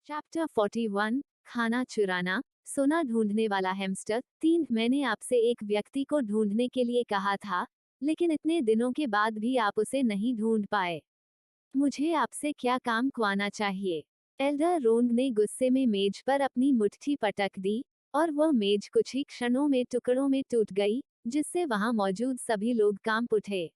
Chapter 41 खाना चुराना। सोना ढूंढने वाला हैमस्टर 3। मैंने आपसे एक व्यक्ति को ढूंढने के लिए कहा था, लेकिन इतने दिनों के बाद भी आप उसे नहीं ढूंढ पाए। मुझे आपसे क्या काम खुआना चाहिए? एल्डर रोंग ने गुस्से में मेज पर अपनी मुट्ठी पटक दी और वह मेज कुछ ही क्षणों में टुकड़ों में टूट गई, जिससे वहां मौजूद सभी लोग कांप उठे।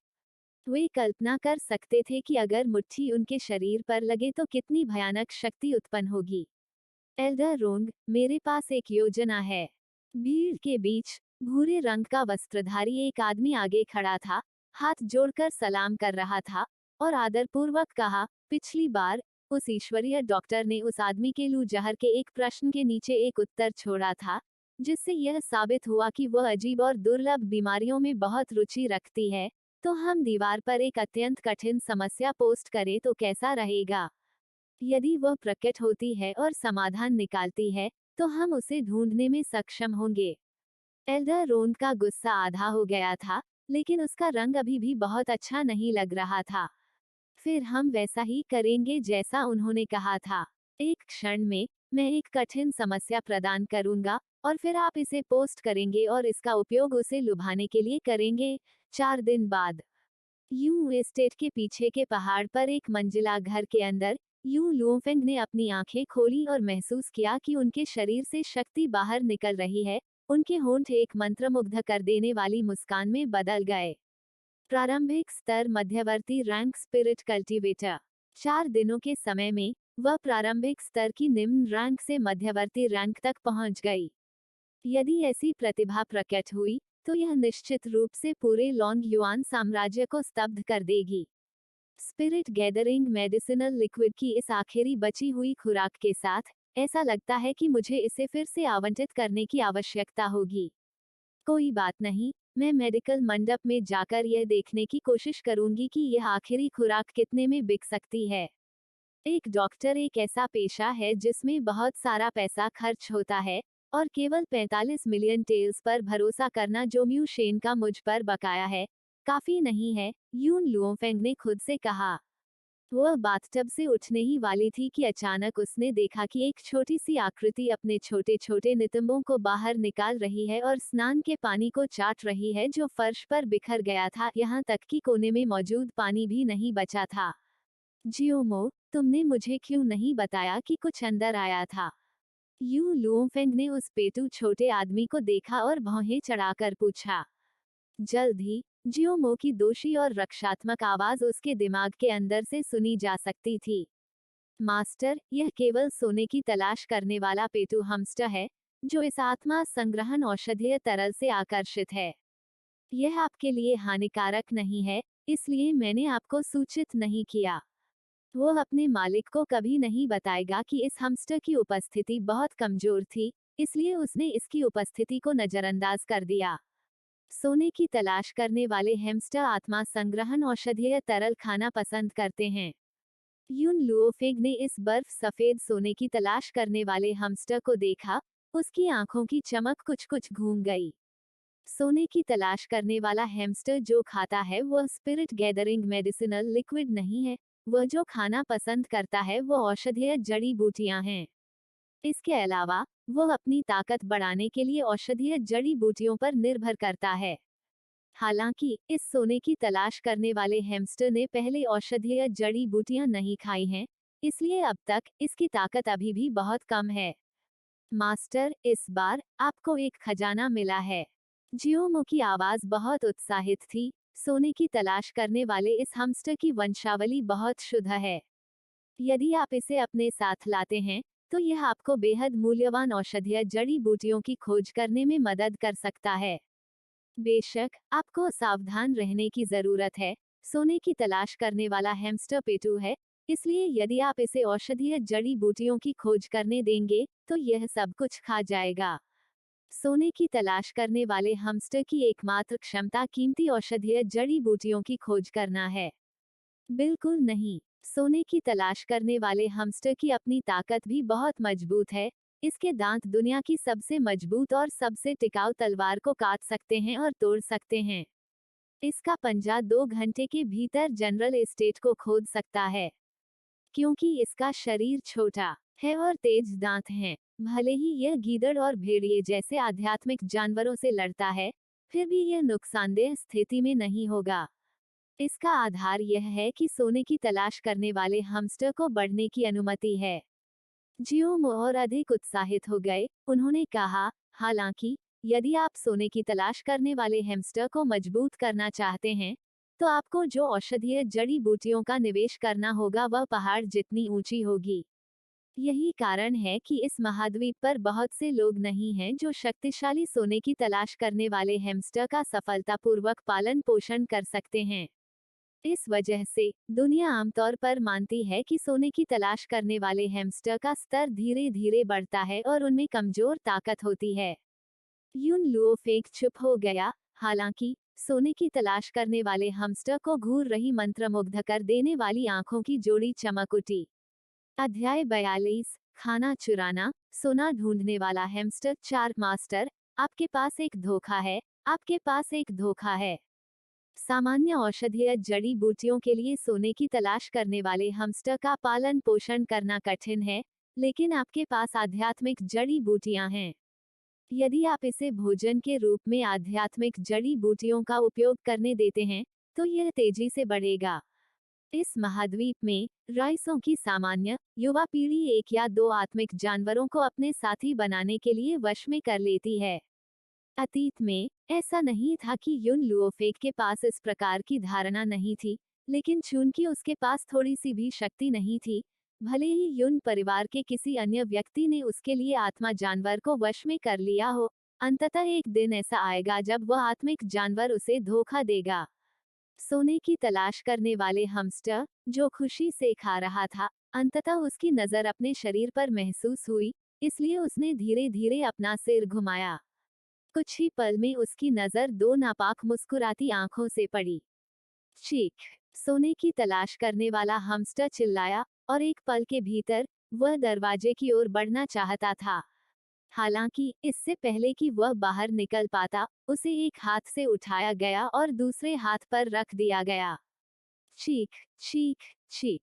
वे कल्पना कर सकते थे कि अगर मुट्ठी उनके शरीर पर लगे तो कितनी भयानक शक्ति उत्पन्न होगी। एल्डर रोंग, मेरे पास एक योजना है। भीड़ के बीच भूरे रंग का वस्त्रधारी एक आदमी आगे खड़ा था, हाथ जोड़कर सलाम कर रहा था और आदरपूर्वक कहा, पिछली बार उस ईश्वरीय डॉक्टर ने उस आदमी के लू जहर के एक प्रश्न के नीचे एक उत्तर छोड़ा था, जिससे यह साबित हुआ कि वह अजीब और दुर्लभ बीमारियों में बहुत रुचि रखती है। तो हम दीवार पर एक अत्यंत कठिन समस्या पोस्ट करें तो कैसा रहेगा? यदि वह प्रकट होती है और समाधान निकालती है, तो हम उसे ढूंढने में सक्षम होंगे। एल्डर रोंड का गुस्सा आधा हो गया था, लेकिन उसका रंग अभी भी बहुत अच्छा नहीं लग रहा था। फिर हम वैसा ही करेंगे जैसा उन्होंने कहा था। एक क्षण में मैं एक कठिन समस्या प्रदान करूंगा और फिर आप इसे पोस्ट करेंगे और इसका उपयोग उसे लुभाने के लिए करेंगे। 4 दिन बाद यू एस्टेट के पीछे के पहाड़ पर एक मंजिला घर के अंदर यू लुओफेंग ने अपनी आंखें खोली और महसूस किया कि उनके शरीर से शक्ति बाहर निकल रही है। उनके होंठ एक मंत्रमुग्ध कर देने वाली मुस्कान में बदल गए। प्रारंभिक स्तर मध्यवर्ती रैंक स्पिरिट कल्टीवेटर। 4 दिनों के समय में वह प्रारंभिक स्तर की निम्न रैंक से मध्यवर्ती रैंक तक पहुंच गई। यदि ऐसी प्रतिभा प्रकट हुई, तो यह निश्चित रूप से पूरे लॉन्ग युआन साम्राज्य को स्तब्ध कर देगी। स्पिरिट गैदरिंग मेडिसिनल लिक्विड की इस आखिरी बची हुई खुराक के साथ, ऐसा लगता है कि मुझे इसे फिर से आवंटित करने की आवश्यकता होगी। कोई बात नहीं, मैं मेडिकल मंडप में जाकर यह देखने की कोशिश करूंगी कि यह आखिरी खुराक कितने में बिक सकती है। एक डॉक्टर एक ऐसा पेशा है जिसमें बहुत सारा पैसा खर्च होता है, और केवल 45 मिलियन टेल्स पर भरोसा करना जो म्यू शेन का मुझ पर बकाया है, काफी नहीं है, यून लुओफेंग ने खुद से कहा। वह बाथटब से उठने ही वाली थी कि अचानक उसने देखा कि एक छोटी सी आकृति अपने छोटे छोटे नितंबों को बाहर निकाल रही है और स्नान के पानी को चाट रही है जो फर्श पर बिखर गया था, यहाँ तक कि कोने में मौजूद पानी भी नहीं बचा था। जियोमो, तुमने मुझे क्यों नहीं बताया कि कुछ अंदर आया था? यू लुओफेंग ने उस पेटू छोटे आदमी को देखा और भौहें चढ़ाकर पूछा। जल्द ही जियोमो की दोषी और रक्षात्मक आवाज उसके दिमाग के अंदर से सुनी जा सकती थी। मास्टर, यह केवल सोने की तलाश करने वाला पेटू हमस्टर है, जो इस आत्मा संग्रहण औषधीय तरल से आकर्षित है। यह आपके लिए हानिकारक नहीं है, इसलिए मैंने आपको सूचित नहीं किया। वह अपने मालिक को कभी नहीं बताएगा कि इस हमस्टर की उपस्थिति बहुत कमजोर थी, इसलिए उसने इसकी उपस्थिति को नजरअंदाज कर दिया। सोने की तलाश करने वाले हैमस्टर आत्मा संग्रहण औषधीय तरल खाना पसंद करते हैं। यून लुओफेग ने इस बर्फ सफेद सोने की तलाश करने वाले हमस्टर को देखा, उसकी आंखों की चमक कुछ कुछ घूम गई। सोने की तलाश करने वाला हैमस्टर जो खाता है वह स्पिरिट गैदरिंग मेडिसिनल लिक्विड नहीं है, वह जो खाना पसंद करता है वह औषधीय जड़ी बूटियां हैं। इसके अलावा वह अपनी ताकत बढ़ाने के लिए औषधीय जड़ी बूटियों पर निर्भर करता है। हालांकि इस सोने की तलाश करने वाले हैमस्टर ने पहले औषधीय जड़ी बूटियां नहीं खाई हैं, इसलिए अब तक इसकी ताकत अभी भी बहुत कम है। मास्टर, इस बार आपको एक खजाना मिला है। जियोमो की आवाज बहुत उत्साहित थी। सोने की तलाश करने वाले इस हमस्टर की वंशावली बहुत शुद्ध है। यदि आप इसे अपने साथ लाते हैं, तो यह आपको बेहद मूल्यवान औषधीय जड़ी बूटियों की खोज करने में मदद कर सकता है। बेशक, आपको सावधान रहने की जरूरत है। सोने की तलाश करने वाला हैमस्टर पेटू है, इसलिए यदि आप इसे औषधीय जड़ी बूटियों की खोज करने देंगे, तो यह सब कुछ खा जाएगा। सोने की तलाश करने वाले हमस्टर की एकमात्र क्षमता कीमती औषधीय जड़ी बूटियों की खोज करना है। बिल्कुल नहीं, सोने की तलाश करने वाले हमस्टर की अपनी ताकत भी बहुत मजबूत है। इसके दांत दुनिया की सबसे मजबूत और सबसे टिकाऊ तलवार को काट सकते हैं और तोड़ सकते हैं। इसका पंजा 2 घंटे के भीतर जनरल एस्टेट को खोद सकता है। क्योंकि इसका शरीर छोटा है और तेज दांत हैं। भले ही यह गीदड़ और भेड़िए जैसे आध्यात्मिक जानवरों से लड़ता है, फिर भी यह नुकसानदेह स्थिति में नहीं होगा। इसका आधार यह है कि सोने की तलाश करने वाले हमस्टर को बढ़ने की अनुमति है। जियोम और अधिक उत्साहित हो गए। उन्होंने कहा, हालांकि यदि आप सोने की तलाश करने वाले हैमस्टर को मजबूत करना चाहते हैं, तो आपको जो औषधीय जड़ी बूटियों का निवेश करना होगा वह पहाड़ जितनी ऊंची होगी। यही कारण है कि इस महाद्वीप पर बहुत से लोग नहीं हैं जो शक्तिशाली सोने की तलाश करने वाले हैमस्टर का सफलतापूर्वक पालन पोषण कर सकते हैं। इस वजह से दुनिया आमतौर पर मानती है कि सोने की तलाश करने वाले हैमस्टर का स्तर धीरे धीरे बढ़ता है और उनमें कमजोर ताकत होती है। यून लुओफेंग चुप हो गया। हालांकि सोने की तलाश करने वाले हमस्टर को घूर रही मंत्रमुग्ध कर देने वाली आंखों की जोड़ी चमक उठी। अध्याय 42, खाना चुराना। सोना ढूंढने वाला हैमस्टर। 4 मास्टर, आपके पास एक धोखा है, आपके पास एक धोखा है। सामान्य औषधीय जड़ी बूटियों के लिए सोने की तलाश करने वाले हमस्टर का पालन पोषण करना कठिन है, लेकिन आपके पास आध्यात्मिक जड़ी बूटियां हैं। यदि आप इसे भोजन के रूप में आध्यात्मिक जड़ी बूटियों का उपयोग करने देते हैं, तो यह तेजी से बढ़ेगा। इस महाद्वीप में राइसों की सामान्य युवा पीढ़ी 1 या 2 आत्मिक जानवरों को अपने साथी बनाने के लिए वश में कर लेती है। अतीत में ऐसा नहीं था कि युन लुओफेक के पास इस प्रकार की धारणा नहीं थी, लेकिन चूंकि उसके पास थोड़ी सी भी शक्ति नहीं थी, भले ही युन परिवार के किसी अन्य व्यक्ति ने उसके लिए आत्मा जानवर को वश में कर लिया हो, अंततः एक दिन ऐसा आएगा जब वह आत्मिक जानवर उसे धोखा देगा। सोने की तलाश करने वाले हमस्टर, जो खुशी से खा रहा था, अंततः उसकी नजर अपने शरीर पर महसूस हुई, इसलिए उसने धीरे धीरे अपना सिर घुमाया। कुछ ही पल में उसकी नजर 2 नापाक मुस्कुराती आंखों से पड़ी। चीख! सोने की तलाश करने वाला हमस्टर चिल्लाया, और एक पल के भीतर वह दरवाजे की ओर बढ़ना चाहता था। हालांकि इससे पहले कि वह बाहर निकल पाता, उसे एक हाथ से उठाया गया और दूसरे हाथ पर रख दिया गया। चीख! चीख! चीख!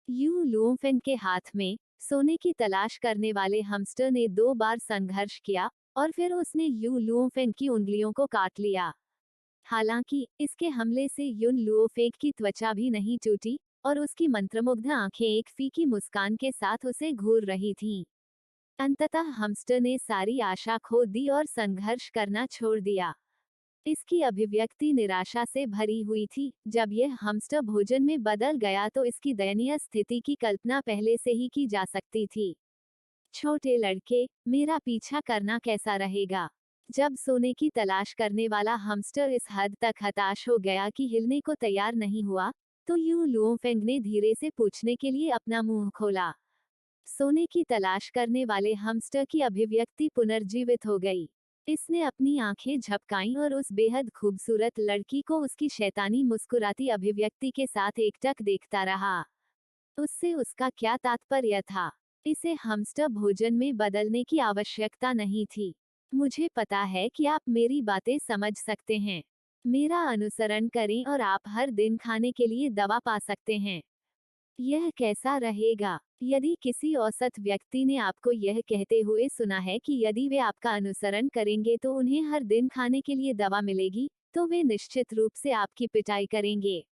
यू लुओफेंग के हाथ में सोने की तलाश करने वाले हमस्टर ने 2 बार संघर्ष किया, और फिर उसने यू लुओफेंग की उंगलियों को काट लिया। हालांकि इसके हमले से युन लुओफेंग की त्वचा भी नहीं टूटी, और उसकी मंत्रमुग्ध आंखें एक फीकी मुस्कान के साथ उसे घूर रही थीं। अंततः हमस्टर ने सारी आशा खो दी और संघर्ष करना छोड़ दिया। इसकी अभिव्यक्ति निराशा से भरी हुई थी। जब यह हमस्टर भोजन में बदल गया तो इसकी दयनीय स्थिति की कल्पना पहले से ही की जा सकती थी। छोटे लड़के, मेरा पीछा करना कैसा रहेगा? जब सोने की तलाश करने वाला हमस्टर इस हद तक हताश हो गया कि हिलने को तैयार नहीं हुआ, तो यू लुओफेंग ने धीरे से पूछने के लिए अपना मुंह खोला। सोने की तलाश करने वाले हमस्टर की अभिव्यक्ति पुनर्जीवित हो गई। इसने अपनी आंखें झपकाईं और उस बेहद खूबसूरत लड़की को उसकी शैतानी मुस्कुराती अभिव्यक्ति के साथ एकटक देखता रहा। उससे उसका क्या तात्पर्य था? इसे हमस्टर भोजन में बदलने की आवश्यकता नहीं थी। मुझे पता है कि आप मेरी बातें समझ सकते हैं। मेरा अनुसरण करें और आप हर दिन खाने के लिए दवा पा सकते हैं। यह कैसा रहेगा? यदि किसी औसत व्यक्ति ने आपको यह कहते हुए सुना है कि यदि वे आपका अनुसरण करेंगे तो उन्हें हर दिन खाने के लिए दवा मिलेगी, तो वे निश्चित रूप से आपकी पिटाई करेंगे।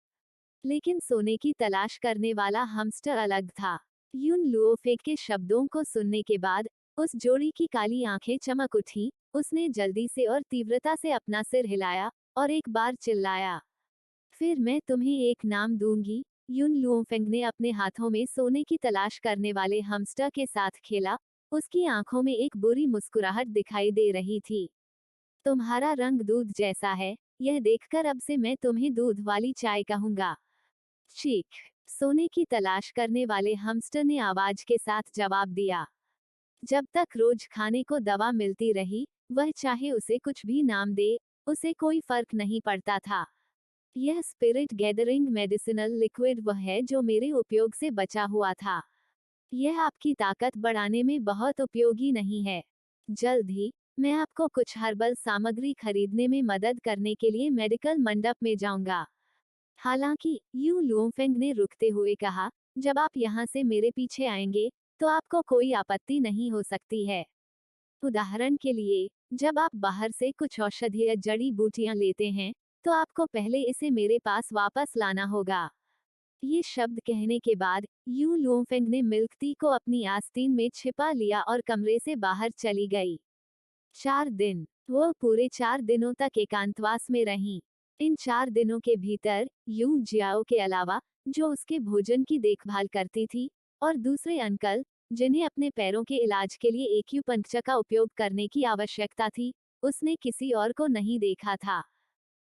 लेकिन सोने की तलाश करने वाला हमस्टर अलग था। युन लुओफेंग के शब्दों को सुनने के बाद उस जोड़ी की काली आंखें चमक उठी। उसने जल्दी से और तीव्रता से अपना सिर हिलाया और एक बार चिल्लाया, फिर मैं तुम्हें एक नाम दूंगी। युन लुओफेंग ने अपने हाथों में सोने की तलाश करने वाले हमस्टर के साथ खेला। उसकी आंखों में एक बुरी मुस्कुराहट दिखाई दे रही थी। तुम्हारा रंग दूध जैसा है, यह देखकर अब से मैं तुम्हें दूध वाली चाय कहूंगा। चीख! सोने की तलाश करने वाले हमस्टर ने आवाज के साथ जवाब दिया। जब तक रोज खाने को दवा मिलती रही, वह चाहे उसे कुछ भी नाम दे, उसे कोई फर्क नहीं पड़ता था। यह स्पिरिट गैदरिंग मेडिसिनल लिक्विड वह है जो मेरे उपयोग से बचा हुआ था। यह आपकी ताकत बढ़ाने में बहुत उपयोगी नहीं है। जल्द ही मैं आपको कुछ हर्बल सामग्री खरीदने में मदद करने के लिए मेडिकल मंडप में जाऊंगा। हालांकि, यू लुओफेंग ने रुकते हुए कहा, जब आप यहाँ से मेरे पीछे आएंगे, तो आपको कोई आपत्ति नहीं हो सकती है। उदाहरण के लिए, जब आप बाहर से कुछ औषधीय जड़ी बूटियां लेते हैं, तो आपको पहले इसे मेरे पास वापस लाना होगा। ये शब्द कहने के बाद यू लुओंगफेंग ने मिल्क टी को अपनी आस्तीन में छिपा लिया और कमरे से बाहर चली गई। 4 दिन। वो पूरे 4 दिनों तक एकांतवास में रहीं। इन 4 दिनों के भीतर यू जियाओ के अलावा, जो उसके भोजन की देखभाल करती थी, और दूसरे अंकल, जिन्हें अपने पैरों के इलाज के लिए एक्यूपंक्चर का उपयोग करने की आवश्यकता थी, उसने किसी और को नहीं देखा था।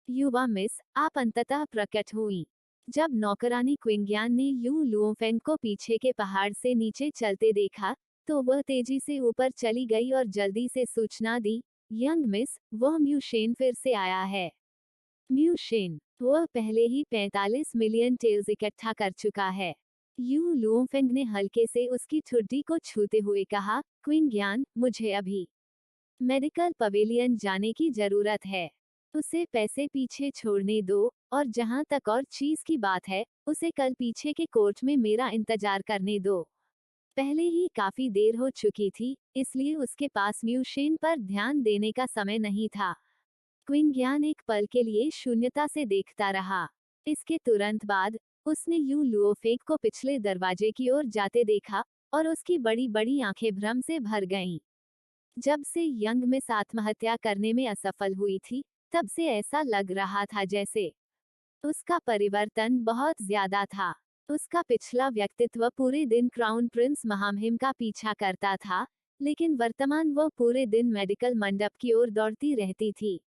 युवा मिस, आप अंततः प्रकट हुई। जब नौकरानी क्विंग्यान ने यू लुओंगफेंग को पीछे के पहाड़ से नीचे चलते देखा, तो वह तेजी से ऊपर चली गई और जल्दी से सूचना दी, यंग मिस, वह म्यूशेन फिर से आया है। म्यूशेन, वह पहले ही 45 मिलियन टेल्स इकट्ठा कर चुका है। यू लुओंगफेंग ने हल्के से उसकी ठुड्डी को छूते हुए कहा, क्विंग्यान, मुझे अभी मेडिकल पवेलियन जाने की जरूरत है। उसे पैसे पीछे छोड़ने दो, और जहां तक और चीज की बात है, उसे कल पीछे के कोर्ट में मेरा इंतजार करने दो। पहले ही काफी देर हो चुकी थी, इसलिए उसके पास म्यूशेन पर ध्यान देने का समय नहीं था। क्विंग्यान एक पल के लिए शून्यता से देखता रहा। इसके तुरंत बाद उसने यू लुओफेक को पिछले दरवाजे की ओर जाते देखा, और उसकी बड़ी बड़ी आंखें भ्रम से भर गईं। जब से यंग मिस आत्महत्या करने में असफल हुई थी, तब से ऐसा लग रहा था जैसे उसका परिवर्तन बहुत ज्यादा था। उसका पिछला व्यक्तित्व पूरे दिन क्राउन प्रिंस महामहिम का पीछा करता था, लेकिन वर्तमान वह पूरे दिन मेडिकल मंडप की ओर दौड़ती रहती थी।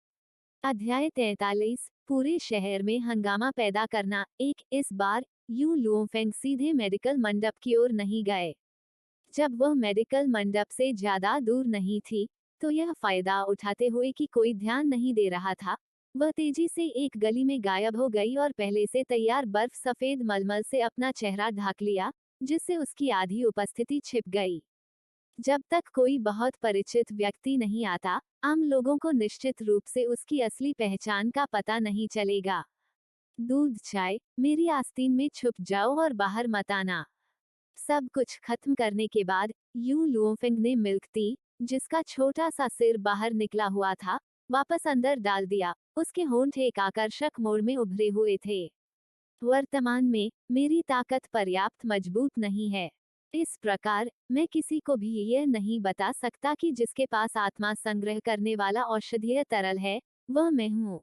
अध्याय 43, पूरे शहर में हंगामा पैदा करना। इस बार यू लुओंगफेंग सीधे मेडिकल मंडप की ओर नहीं गए। जब वह मेडिकल मंडप से ज्यादा दूर नहीं थी, तो यह फायदा उठाते हुए कि कोई ध्यान नहीं दे रहा था, वह तेजी से एक गली में गायब हो गई और पहले से तैयार बर्फ सफेद मलमल से अपना चेहरा ढक लिया, जिससे उसकी आधी उपस्थिति छिप गई। जब तक कोई बहुत परिचित व्यक्ति नहीं आता, आम लोगों को निश्चित रूप से उसकी असली पहचान का पता नहीं चलेगा। दूध चाय, मेरी आस्तीन में छुप जाओ और बाहर मत आना। सब कुछ खत्म करने के बाद यू लुओंगफेंग ने मिल्क टी, जिसका छोटा सा सिर बाहर निकला हुआ था, वापस अंदर डाल दिया। उसके होंठ एक आकर्षक मोड़ में उभरे हुए थे। वर्तमान में मेरी ताकत पर्याप्त मजबूत नहीं है। इस प्रकार मैं किसी को भी यह नहीं बता सकता कि जिसके पास आत्मा संग्रह करने वाला औषधीय तरल है, वह मैं हूँ।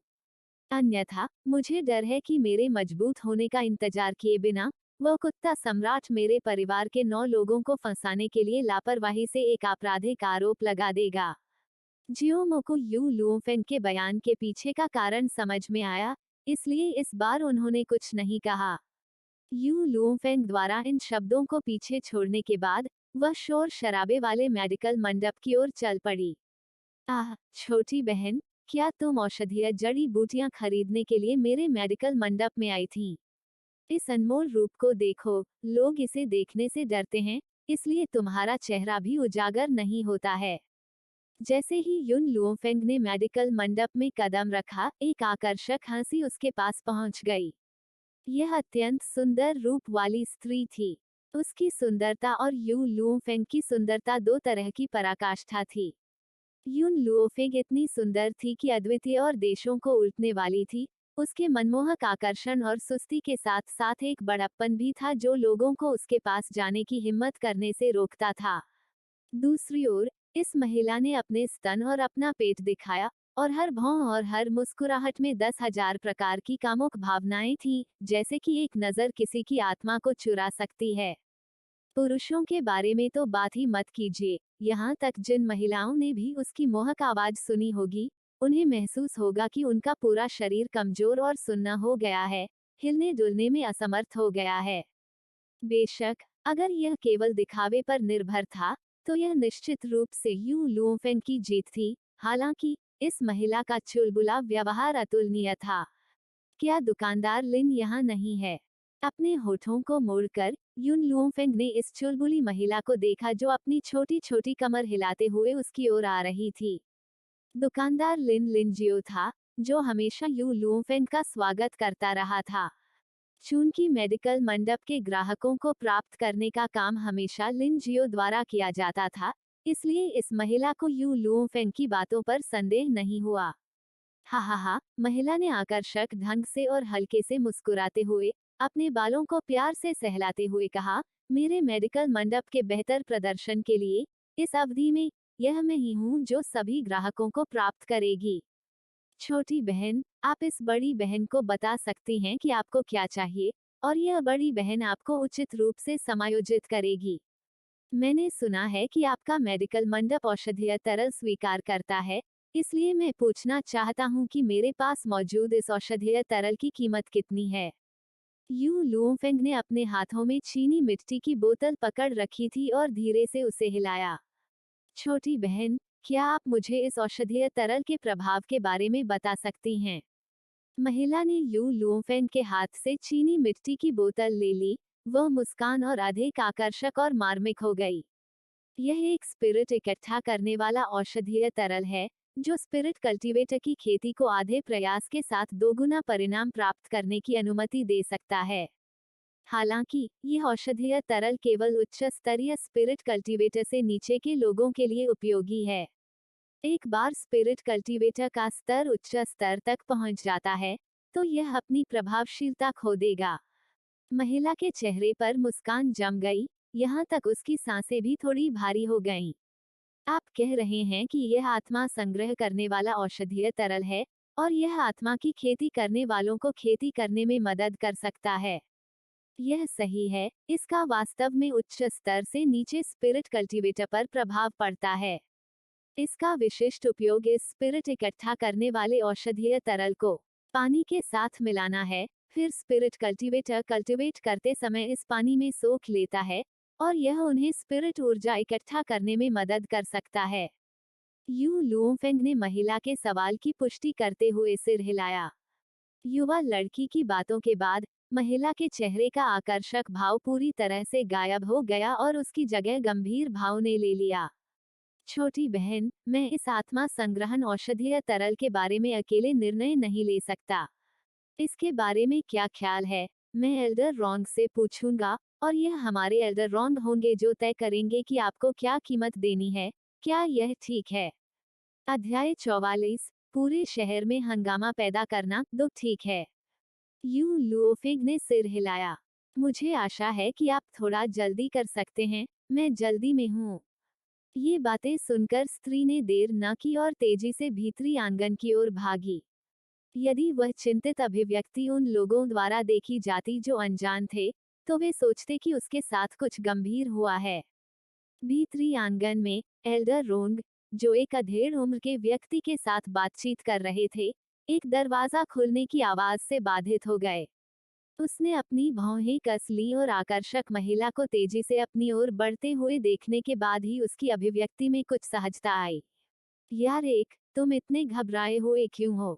अन्यथा मुझे डर है कि मेरे मजबूत होने का इंतजार किए बिना वह कुत्ता सम्राट मेरे परिवार के 9 लोगों को फंसाने के लिए लापरवाही से एक आपराधिक आरोप लगा देगा। जियोमो को यू लुओंगफेंग के बयान के पीछे का कारण समझ में आया, इसलिए इस बार उन्होंने कुछ नहीं कहा। यू लुओंगफेंग द्वारा इन शब्दों को पीछे छोड़ने के बाद वह शोर शराबे वाले मेडिकल मंडप की ओर चल पड़ी। आह, छोटी बहन, क्या तुम औषधीय जड़ी बूटियां खरीदने के लिए मेरे मेडिकल मंडप में आई थीं? इस अनमोल रूप को देखो, लोग इसे देखने से डरते हैं, इसलिए तुम्हारा चेहरा भी उजागर नहीं होता है। जैसे ही युन लुओंगफेंग ने मेडिकल मंडप में कदम रखा, एक आकर्षक हंसी उसके पास पहुंच गई। यह अत्यंत सुंदर रूप वाली स्त्री थी। उसकी सुंदरता और यू लुओंगफेंग की सुंदरता दो तरह की पराकाष्ठा थी। युन लुओंगफेंग इतनी सुंदर थी कि अद्वितीय और देशों को उल्टने वाली थी। उसके मनमोहक आकर्षण और सुस्ती के साथ साथ एक बड़प्पन भी था जो लोगों को उसके पास जाने की हिम्मत करने से रोकता था। दूसरी ओर, इस महिला ने अपने स्तन और अपना पेट दिखाया, और हर भौं और हर मुस्कुराहट में 10,000 प्रकार की कामुक भावनाएं थीं, जैसे कि एक नजर किसी की आत्मा को चुरा सकती है। पुरुषों के बारे में तो बात ही मत कीजिए, यहाँ तक जिन महिलाओं ने भी उसकी मोहक आवाज सुनी होगी, उन्हें महसूस होगा कि उनका पूरा शरीर कमजोर और सुन्ना हो गया है, हिलने डुलने में असमर्थ हो गया है। बेशक, अगर यह केवल दिखावे पर निर्भर था, तो यह निश्चित रूप से यू लुओंगफेंग की जीत थी। हालांकि इस महिला का चुलबुला व्यवहार अतुलनीय था। क्या दुकानदार लिन यहाँ नहीं है? अपने होठों को मोड़कर युन लुओंगफेंग ने इस चुलबुली महिला को देखा जो अपनी छोटी छोटी कमर हिलाते हुए उसकी ओर आ रही थी। दुकानदार लिन लिनजियो था, जो हमेशा यू लुओंगफेंग का स्वागत करता रहा था। चूंकि मेडिकल मंडप के ग्राहकों को प्राप्त करने का काम हमेशा लिन जियो द्वारा किया जाता था, इसलिए इस महिला को यू लुओफेंग की बातों पर संदेह नहीं हुआ। हा हा हा, महिला ने आकर्षक ढंग से और हल्के से मुस्कुराते हुए अपने बालों को प्यार से सहलाते हुए कहा, मेरे मेडिकल मंडप के बेहतर प्रदर्शन के लिए इस अवधि में यह मैं ही हूँ जो सभी ग्राहकों को प्राप्त करेगी। छोटी बहन, आप इस बड़ी बहन को बता सकती हैं कि आपको क्या चाहिए, और यह बड़ी बहन आपको उचित रूप से समायोजित करेगी। मैंने सुना है कि आपका मेडिकल मंडप औषधीय तरल स्वीकार करता है, इसलिए मैं पूछना चाहता हूँ कि मेरे पास मौजूद इस औषधीय तरल की कीमत कितनी है। यू लुओफेंग ने अपने हाथों में चीनी मिट्टी की बोतल पकड़ रखी थी और धीरे से उसे हिलाया। छोटी बहन, क्या आप मुझे इस औषधीय तरल के प्रभाव के बारे में बता सकती हैं? महिला ने यू लुओफेंग के हाथ से चीनी मिट्टी की बोतल ले ली। वह मुस्कान और अधिक आकर्षक और मार्मिक हो गई। यह एक स्पिरिट इकट्ठा करने वाला औषधीय तरल है, जो स्पिरिट कल्टीवेटर की खेती को आधे प्रयास के साथ दोगुना परिणाम प्राप्त करने की अनुमति दे सकता है। हालांकि यह औषधीय तरल केवल उच्च स्तरीय स्पिरिट कल्टीवेटर से नीचे के लोगों के लिए उपयोगी है। एक बार स्पिरिट कल्टीवेटर का स्तर उच्च स्तर तक पहुंच जाता है, तो यह अपनी प्रभावशीलता खो देगा। महिला के चेहरे पर मुस्कान जम गई, यहाँ तक उसकी सांसें भी थोड़ी भारी हो गईं। आप कह रहे हैं कि यह आत्मा संग्रह करने वाला औषधीय तरल है, और यह आत्मा की खेती करने वालों को खेती करने में मदद कर सकता है। यह सही है, इसका वास्तव में उच्च स्तर से नीचे स्पिरिट कल्टीवेटर पर प्रभाव पड़ता है। इसका विशिष्ट उपयोग इस स्पिरिट इकट्ठा करने वाले औषधीय तरल को पानी के साथ मिलाना है, फिर स्पिरिट कल्टीवेटर कल्टीवेट करते समय इस पानी में सोख लेता है, और यह उन्हें स्पिरिट ऊर्जा इकट्ठा करने में मदद कर सकता है। यू लुओफेंग ने महिला के सवाल की पुष्टि करते हुए सिर हिलाया। युवा लड़की की बातों के बाद महिला के चेहरे का आकर्षक भाव पूरी तरह से गायब हो गया और उसकी जगह गंभीर भाव ने ले लिया। छोटी बहन, मैं इस आत्मा संग्रहण औषधीय तरल के बारे में अकेले निर्णय नहीं ले सकता। इसके बारे में क्या ख्याल है, मैं एल्डर रोंग से पूछूंगा, और यह हमारे एल्डर रोंग होंगे जो तय करेंगे कि आपको क्या कीमत देनी है। क्या यह ठीक है? अध्याय 44, पूरे शहर में हंगामा पैदा करना। दो ठीक है। यू लुओफिग ने सिर हिलाया। मुझे आशा है कि आप थोड़ा जल्दी कर सकते हैं, मैं जल्दी में हूँ। ये बातें सुनकर स्त्री ने देर न की और तेजी से भीतरी आंगन की ओर भागी। यदि वह चिंतित अभिव्यक्ति उन लोगों द्वारा देखी जाती जो अनजान थे, तो वे सोचते कि उसके साथ कुछ गंभीर हुआ है। भीतरी आंगन में एल्डर रोंग, जो एक अधेड़ उम्र के व्यक्ति के साथ बातचीत कर रहे थे, एक दरवाजा खुलने की आवाज से बाधित हो गए। उसने अपनी भौहें कस ली और आकर्षक महिला को तेजी से अपनी ओर बढ़ते हुए देखने के बाद ही उसकी अभिव्यक्ति में कुछ सहजता आई। यार एक, तुम इतने घबराए हुए क्यों हो?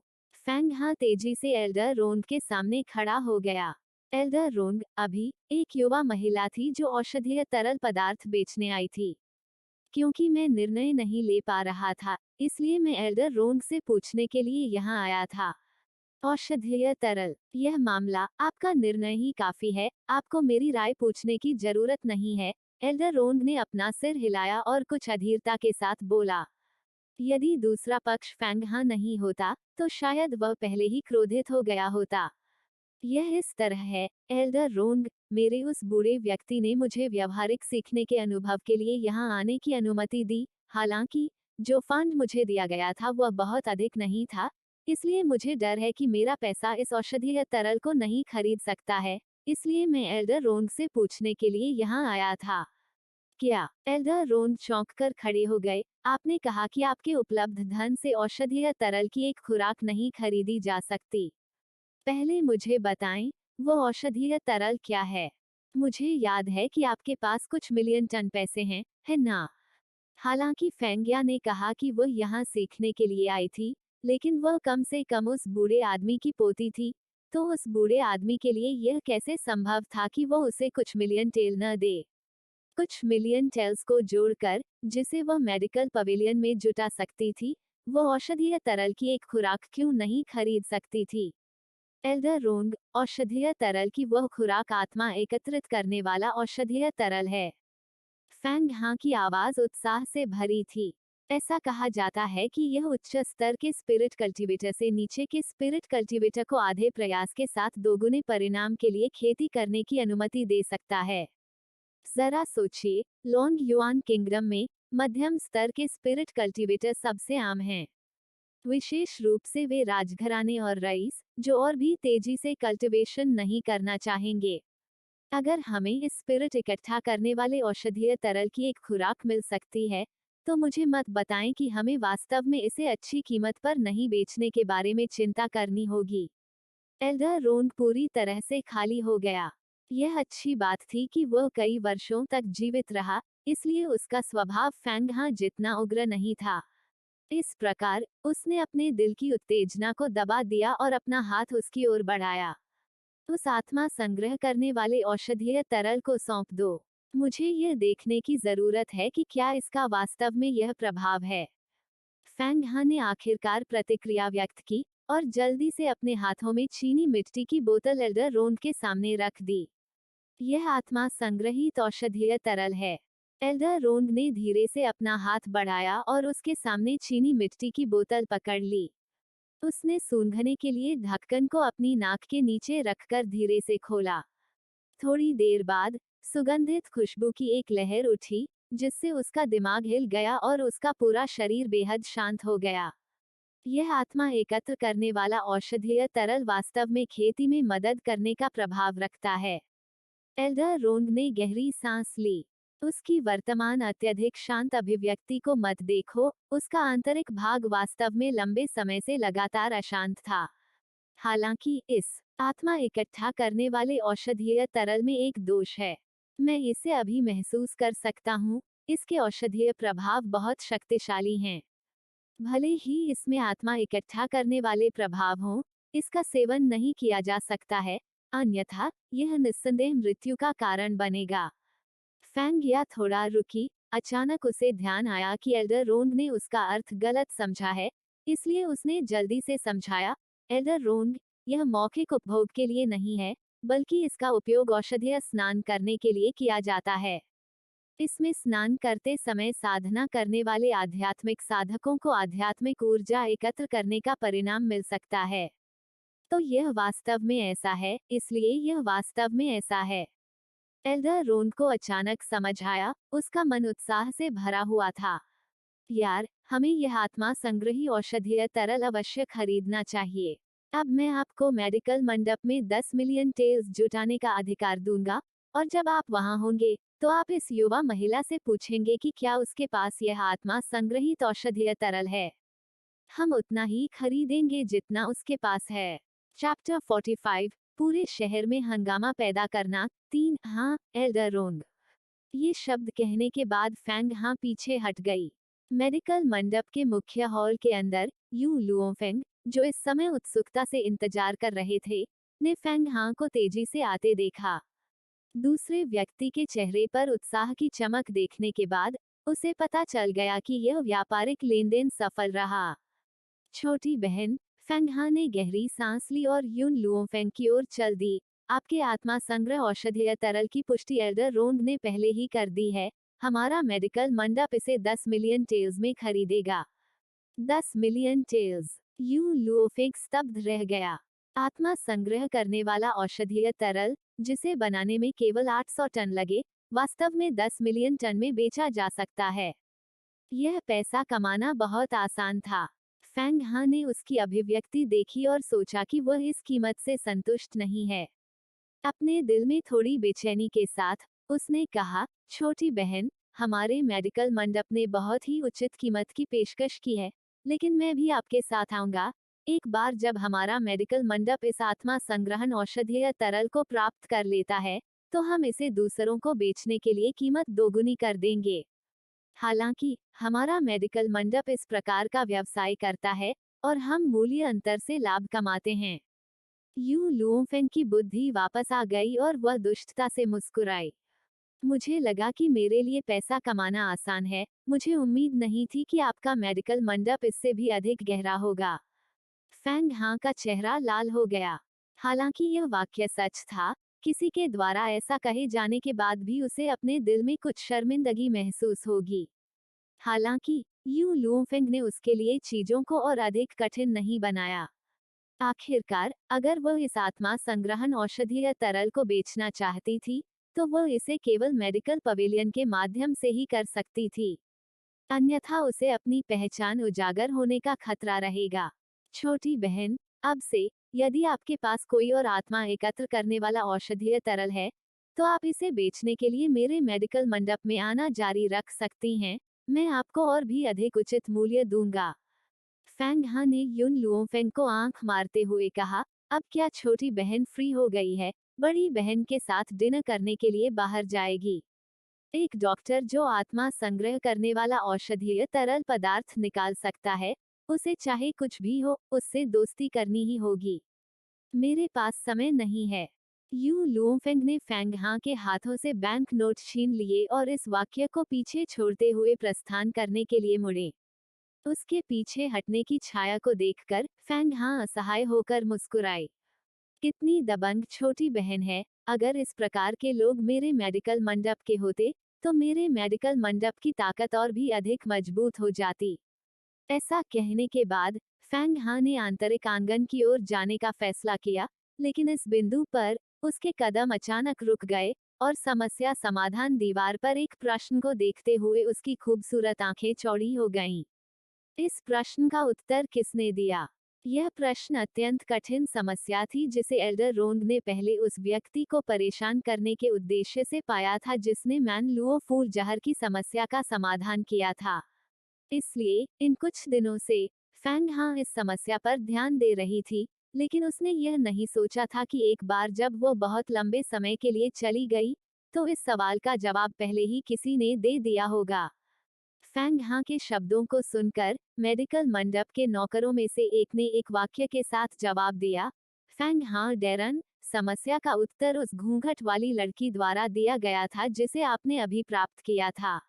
फैंग हाँ तेजी से एल्डर रोंग के सामने खड़ा हो गया। एल्डर रोंग अभी एक युवा महिला थी जो औषधीय तरल पदार्थ बेचने आई थी। क्योंकि मैं निर्णय नहीं ले पा रहा था, इसलिए मैं एल्डर रोंग से पूछने के लिए यहाँ आया था। औषधीय तरल, यह मामला आपका निर्णय ही काफी है, आपको मेरी राय पूछने की जरूरत नहीं है। एल्डर रोंग ने अपना सिर हिलाया और कुछ अधीरता के साथ बोला। यदि दूसरा पक्ष फैंग हाँ नहीं होता, तो शायद वह पहले ही क्रोधित हो गया होता। यह इस तरह है, एल्डर रोंग, मेरे उस बूढ़े व्यक्ति ने मुझे व्यवहारिक सीखने के अनुभव के लिए यहाँ आने की अनुमति दी। हालांकि जो फंड मुझे दिया गया था वह बहुत अधिक नहीं था, इसलिए मुझे डर है कि मेरा पैसा इस औषधीय तरल को नहीं खरीद सकता है, इसलिए मैं एल्डर रोंग से पूछने के लिए यहाँ आया था। क्या? एल्डर रोंग चौंक कर खड़े हो गए। आपने कहा कि आपके उपलब्ध धन से औषधीय तरल की एक खुराक नहीं खरीदी जा सकती। पहले मुझे बताएं, वो औषधीय तरल क्या है? मुझे याद है कि आपके पास कुछ मिलियन टन पैसे हैं, है ना? हालांकि फेंगिया ने कहा कि वह यहाँ सीखने के लिए आई थी, लेकिन वह कम से कम उस बूढ़े आदमी की पोती थी, तो उस बूढ़े आदमी के लिए यह कैसे संभव था कि वह उसे कुछ मिलियन टेल न दे? कुछ मिलियन टेल्स को जोड़कर, जिसे वह मेडिकल पवेलियन में जुटा सकती थी, वो औषधीय तरल की एक खुराक क्यों नहीं खरीद सकती थी? एल्डररोंग औषधीय तरल की वह खुराक आत्मा एकत्रित करने वाला औषधीय तरल है। फैंग हाँ की आवाज उत्साह से भरी थी। ऐसा कहा जाता है कि यह उच्च स्तर के स्पिरिट कल्टीवेटर से नीचे के स्पिरिट कल्टीवेटर को आधे प्रयास के साथ दोगुने परिणाम के लिए खेती करने की अनुमति दे सकता है। जरा सोचिए, लॉन्ग युआन किंगडम में मध्यम स्तर के स्पिरिट कल्टीवेटर सबसे आम हैं। विशेष रूप से वे राजघराने और रईस, जो और भी तेजी से कल्टीवेशन नहीं करना चाहेंगे। अगर हमें इस स्पिरिट इकट्ठा करने वाले औषधीय तरल की एक खुराक मिल सकती है, तो मुझे मत बताएं कि हमें वास्तव में इसे अच्छी कीमत पर नहीं बेचने के बारे में चिंता करनी होगी। एल्डररोंग पूरी तरह से खाली हो गया। यह अच्छी बात थी कि वह कई वर्षों तक जीवित रहा, इसलिए उसका स्वभाव फैंगहा जितना उग्र नहीं था। इस प्रकार उसने अपने दिल की उत्तेजना को दबा दिया और अपना हाथ उसकी ओर बढ़ाया। उस आत्मा संग्रह करने वाले औषधीय तरल को सौंप दो। मुझे यह देखने की जरूरत है कि क्या इसका वास्तव में यह प्रभाव है। फैंगहा ने आखिरकार प्रतिक्रिया व्यक्त की और जल्दी से अपने हाथों में चीनी मिट्टी की बोतल एल्डररोंग के सामने रख दी। यह आत्मा संग्रहित औषधीय तरल है। एल्डररोंग ने धीरे से अपना हाथ बढ़ाया और उसके सामने चीनी मिट्टी की बोतल पकड़ ली। उसने सूंघने के लिए ढक्कन को अपनी नाक के नीचे रखकर धीरे से खोला। थोड़ी देर बाद सुगंधित खुशबू की एक लहर उठी, जिससे उसका दिमाग हिल गया और उसका पूरा शरीर बेहद शांत हो गया। यह आत्मा एकत्र करने वाला औषधीय तरल वास्तव में खेती में मदद करने का प्रभाव रखता है। एल्डररोंग ने गहरी सांस ली। उसकी वर्तमान अत्यधिक शांत अभिव्यक्ति को मत देखो, उसका आंतरिक भाग वास्तव में लंबे समय से लगातार अशांत था। हालांकि इस आत्मा इकट्ठा करने वाले औषधीय तरल में एक दोष है। मैं इसे अभी महसूस कर सकता हूँ। इसके औषधीय प्रभाव बहुत शक्तिशाली हैं। भले ही इसमें आत्मा इकट्ठा करने वाले प्रभाव हों, इसका सेवन नहीं किया जा सकता है, अन्यथा यह निस्संदेह मृत्यु का कारण बनेगा। फैंगिया थोड़ा रुकी। अचानक उसे ध्यान आया कि एल्डररोंग ने उसका अर्थ गलत समझा है, इसलिए उसने जल्दी से समझाया, एल्डररोंग, यह मौखिक उपभोग के लिए नहीं है, बल्कि इसका उपयोग औषधीय स्नान करने के लिए किया जाता है। इसमें स्नान करते समय साधना करने वाले आध्यात्मिक साधकों को आध्यात्मिक ऊर्जा एकत्र करने का परिणाम मिल सकता है। तो यह वास्तव में ऐसा है, इसलिए यह वास्तव में ऐसा है। एल्डररोंग को अचानक समझ आया, उसका मन उत्साह से भरा हुआ था। यार, हमें यह आत्मा संग्रही औषधीय तरल अवश्य खरीदना चाहिए। अब मैं आपको मेडिकल मंडप में 10 मिलियन टेल्स जुटाने का अधिकार दूंगा, और जब आप वहां होंगे, तो आप इस युवा महिला से पूछेंगे कि क्या उसके पास यह आत्मा संग्रहित औषधीय तरल है। हम उतना ही खरीदेंगे जितना उसके पास है। चैप्टर 45, पूरे शहर में हंगामा पैदा करना। 3 हाँ, एल्डररोंग। ये शब्द कहने के बाद फैंग हाँ पीछे हट गई। मेडिकल मंडप के मुख्य हॉल के अंदर यू लुओफेंग, जो इस समय उत्सुकता से इंतजार कर रहे थे, ने फैंग हाँ को तेजी से आते देखा। दूसरे व्यक्ति के चेहरे पर उत्साह की चमक देखने के बाद उसे पता चल गया कि यह व्यापारिक लेनदेन सफल रहा। छोटी बहन, फैंगहा ने गहरी सांस ली और युन लुओफेंग की ओर चल दी। आपके आत्मा संग्रह औषधीय तरल की पुष्टि एल्डररोंग ने पहले ही कर दी है। हमारा मेडिकल मंडप इसे 10 मिलियन टेल्स में खरीदेगा। 10 मिलियन टेल्स। युन लुओफेंग स्तब्ध रह गया। आत्मा संग्रह करने वाला औषधीय तरल, जिसे बनाने में केवल 800 टन लगे, वास्तव में 10 मिलियन टन में बेचा जा सकता है। यह पैसा कमाना बहुत आसान था। फैंग हाँ ने उसकी अभिव्यक्ति देखी और सोचा कि वह इस कीमत से संतुष्ट नहीं है। अपने दिल में थोड़ी बेचैनी के साथ उसने कहा, छोटी बहन, हमारे मेडिकल मंडप ने बहुत ही उचित कीमत की पेशकश की है, लेकिन मैं भी आपके साथ आऊंगा। एक बार जब हमारा मेडिकल मंडप इस आत्मा संग्रहण औषधीय तरल को प्राप्त कर लेता है, तो हम इसे दूसरों को बेचने के लिए कीमत दोगुनी कर देंगे। हालांकि हमारा मेडिकल मंडप इस प्रकार का व्यवसाय करता है, और हम मूल्य अंतर से लाभ कमाते हैं। यू लुओफेंग की बुद्धि वापस आ गई और वह दुष्टता से मुस्कुराई। मुझे लगा कि मेरे लिए पैसा कमाना आसान है, मुझे उम्मीद नहीं थी कि आपका मेडिकल मंडप इससे भी अधिक गहरा होगा। फैंग हाँ का चेहरा लाल हो गया। हालांकि यह वाक्य सच था, किसी के द्वारा ऐसा कहे जाने के बाद भी उसे अपने दिल में कुछ शर्मिंदगी महसूस होगी। हालांकि यू लुओफेंग ने उसके लिए चीजों को और अधिक कठिन नहीं बनाया। आखिरकार, अगर वह इस आत्मा संग्रहण औषधीय तरल को बेचना चाहती थी, तो वह इसे केवल मेडिकल पवेलियन के माध्यम से ही कर सकती थी। अन्यथा उसे अपनी पहचान उजागर होने का खतरा रहेगा। छोटी बहन, अब से, यदि आपके पास कोई और आत्मा एकत्र करने वाला औषधीय तरल है, तो आप इसे बेचने के लिए मेरे मेडिकल मंडप में आना जारी रख सकती हैं। मैं आपको और भी अधिक उचित मूल्य दूंगा। फैंग हा ने युन लुओफेंग को आंख मारते हुए कहा, अब क्या छोटी बहन फ्री हो गई है, बड़ी बहन के साथ डिनर करने के लिए बाहर जाएगी। एक डॉक्टर जो आत्मा संग्रह करने वाला औषधीय तरल पदार्थ निकाल सकता है, उसे चाहे कुछ भी हो, उससे दोस्ती करनी ही होगी। मेरे पास समय नहीं है। यू लुओफेंग ने फैंग हा के हाथों से बैंक नोट छीन लिए और इस वाक्य को पीछे छोड़ते हुए प्रस्थान करने के लिए मुड़े। उसके पीछे हटने की छाया को देखकर फैंग हा असहाय होकर मुस्कुराई। कितनी दबंग छोटी बहन है, अगर इस प्रकार के लोग मेरे मेडिकल मंडप के होते, तो मेरे मेडिकल मंडप की ताकत और भी अधिक मजबूत हो जाती। ऐसा कहने के बाद फैंग हा ने आंतरिक आंगन की ओर जाने का फैसला किया, लेकिन इस बिंदु पर उसके कदम अचानक रुक गए और समस्या समाधान दीवार पर एक प्रश्न को देखते हुए उसकी खूबसूरत आंखें चौड़ी हो गईं। इस प्रश्न का उत्तर किसने दिया? यह प्रश्न अत्यंत कठिन समस्या थी जिसे एल्डर रोंग ने पहले उस व्यक्ति को परेशान करने के उद्देश्य से पाया था जिसने मैन लुओ फूल जहर की समस्या का समाधान किया था। इसलिए इन कुछ दिनों से फैंग हा इस समस्या पर ध्यान दे रही थी, लेकिन उसने यह नहीं सोचा था कि एक बार जब वो बहुत लंबे समय के लिए चली गई, तो इस सवाल का जवाब पहले ही किसी ने दे दिया होगा। फैंग हा के शब्दों को सुनकर मेडिकल मंडप के नौकरों में से एक ने एक वाक्य के साथ जवाब दिया, फैंग हा डेरन, समस्या का उत्तर उस घूंघट वाली लड़की द्वारा दिया गया था जिसे आपने अभी प्राप्त किया था।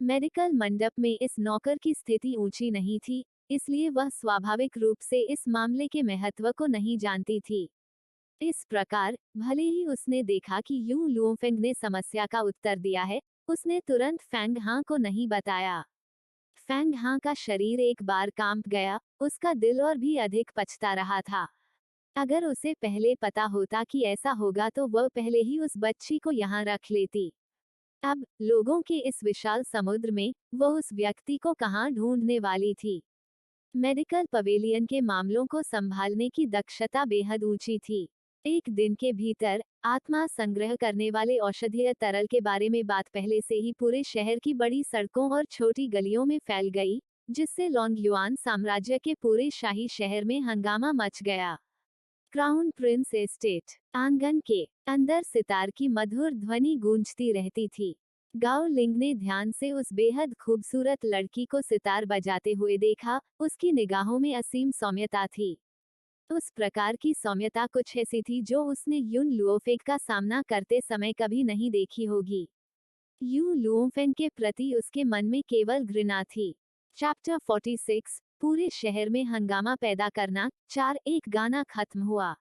मेडिकल मंडप में इस नौकर की स्थिति ऊंची नहीं थी, इसलिए वह स्वाभाविक रूप से इस मामले के महत्व को नहीं जानती थी। इस प्रकार, भले ही उसने देखा कि यू लुओफेंग ने समस्या का उत्तर दिया है, उसने तुरंत फैंग हा को नहीं बताया। फैंग हा का शरीर एक बार कांप गया, उसका दिल और भी अधिक पछता रहा था। अगर उसे पहले पता होता कि ऐसा होगा तो वह पहले ही उस बच्ची को यहाँ रख लेती। अब, लोगों के इस विशाल समुद्र में, वह उस व्यक्ति को कहाँ ढूंढने वाली थी? मेडिकल पवेलियन के मामलों को संभालने की दक्षता बेहद ऊंची थी। एक दिन के भीतर, आत्मा संग्रह करने वाले औषधीय तरल के बारे में बात पहले से ही पूरे शहर की बड़ी सड़कों और छोटी गलियों में फैल गई, जिससे लॉन्गयुआन साम्राज्य के पूरे शाही शहर में हंगामा मच गया। क्राउन प्रिंस एस्टेट आंगन के अंदर सितार की मधुर ध्वनि गूंजती रहती थी। गाओ लिंग ने ध्यान से उस बेहद खूबसूरत लड़की को सितार बजाते हुए देखा, उसकी निगाहों में असीम सौम्यता थी। उस प्रकार की सौम्यता कुछ ऐसी थी जो उसने युन लुओफेंग का सामना करते समय कभी नहीं देखी होगी। यू लुओफेंग के प्रति उसके मन में केवल घृणा थी। चैप्टर 46, पूरे शहर में हंगामा पैदा करना। 4 एक गाना खत्म हुआ।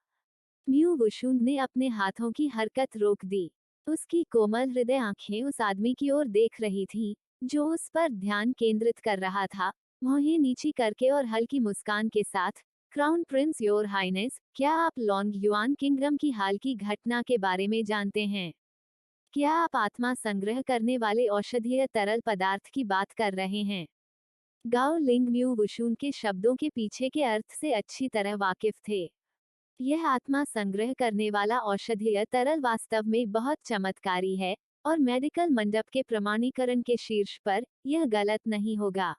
म्यू वुशुंग ने अपने हाथों की हरकत रोक दी। उसकी कोमल हृदय आंखें उस आदमी की ओर देख रही थीं, जो उस पर ध्यान केंद्रित कर रहा था, भौहें नीची करके और हल्की मुस्कान के साथ। क्राउन प्रिंस योर हाइनेस, क्या आप लॉन्गयुआन किंगडम की हाल की घटना के बारे में जानते हैं? क्या आप आत्मा संग्रह करने वाले औषधीय तरल पदार्थ की बात कर रहे हैं? गाओ लिंग म्यू वुशुन के शब्दों के पीछे के अर्थ से अच्छी तरह वाकिफ थे। यह आत्मा संग्रह करने वाला औषधीय तरल वास्तव में बहुत चमत्कारी है, और मेडिकल मंडप के प्रमाणीकरण के शीर्ष पर यह गलत नहीं होगा।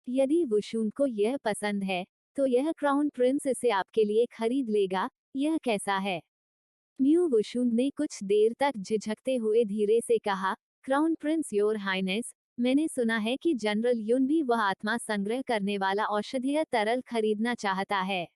यदि वुशुन को यह पसंद है, तो यह क्राउन प्रिंस इसे आपके लिए खरीद लेगा। यह कैसा है? म्यू वुशुन ने कुछ देर तक झिझकते हुए धीरे से कहा, क्राउन प्रिंस योर हाइनेस, मैंने सुना है कि जनरल युन भी वह आत्मा संग्रह करने वाला औषधीय तरल खरीदना चाहता है।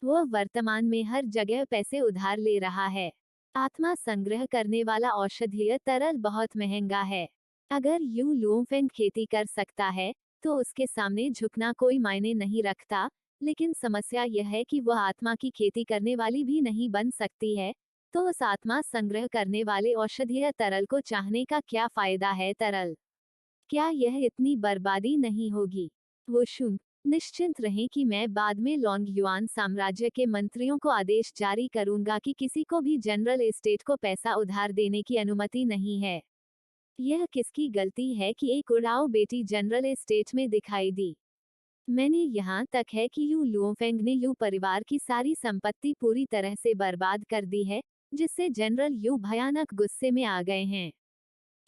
वह वर्तमान में हर जगह पैसे उधार ले रहा है। आत्मा संग्रह करने वाला औषधीय तरल बहुत महंगा है। अगर यू लुओफेंग खेती कर सकता है, तो उसके सामने झुकना कोई मायने नहीं रखता। लेकिन समस्या यह है कि वह आत्मा की खेती करने वाली भी नहीं बन सकती है, तो उस आत्मा संग्रह करने वाले औषधीय तरल को चाहने का क्या फायदा है? तरल, क्या यह इतनी बर्बादी नहीं होगी? वुशुंग, निश्चिंत रहें कि मैं बाद में लॉन्ग युआन साम्राज्य के मंत्रियों को आदेश जारी करूंगा कि किसी को भी जनरल एस्टेट को पैसा उधार देने की अनुमति नहीं है। यह किसकी गलती है कि एक उड़ाऊ बेटी जनरल एस्टेट में दिखाई दी? मैंने यहाँ तक है कि यू लुओफेंग ने यू परिवार की सारी संपत्ति पूरी तरह से बर्बाद कर दी है, जिससे जनरल यू भयानक गुस्से में आ गए हैं।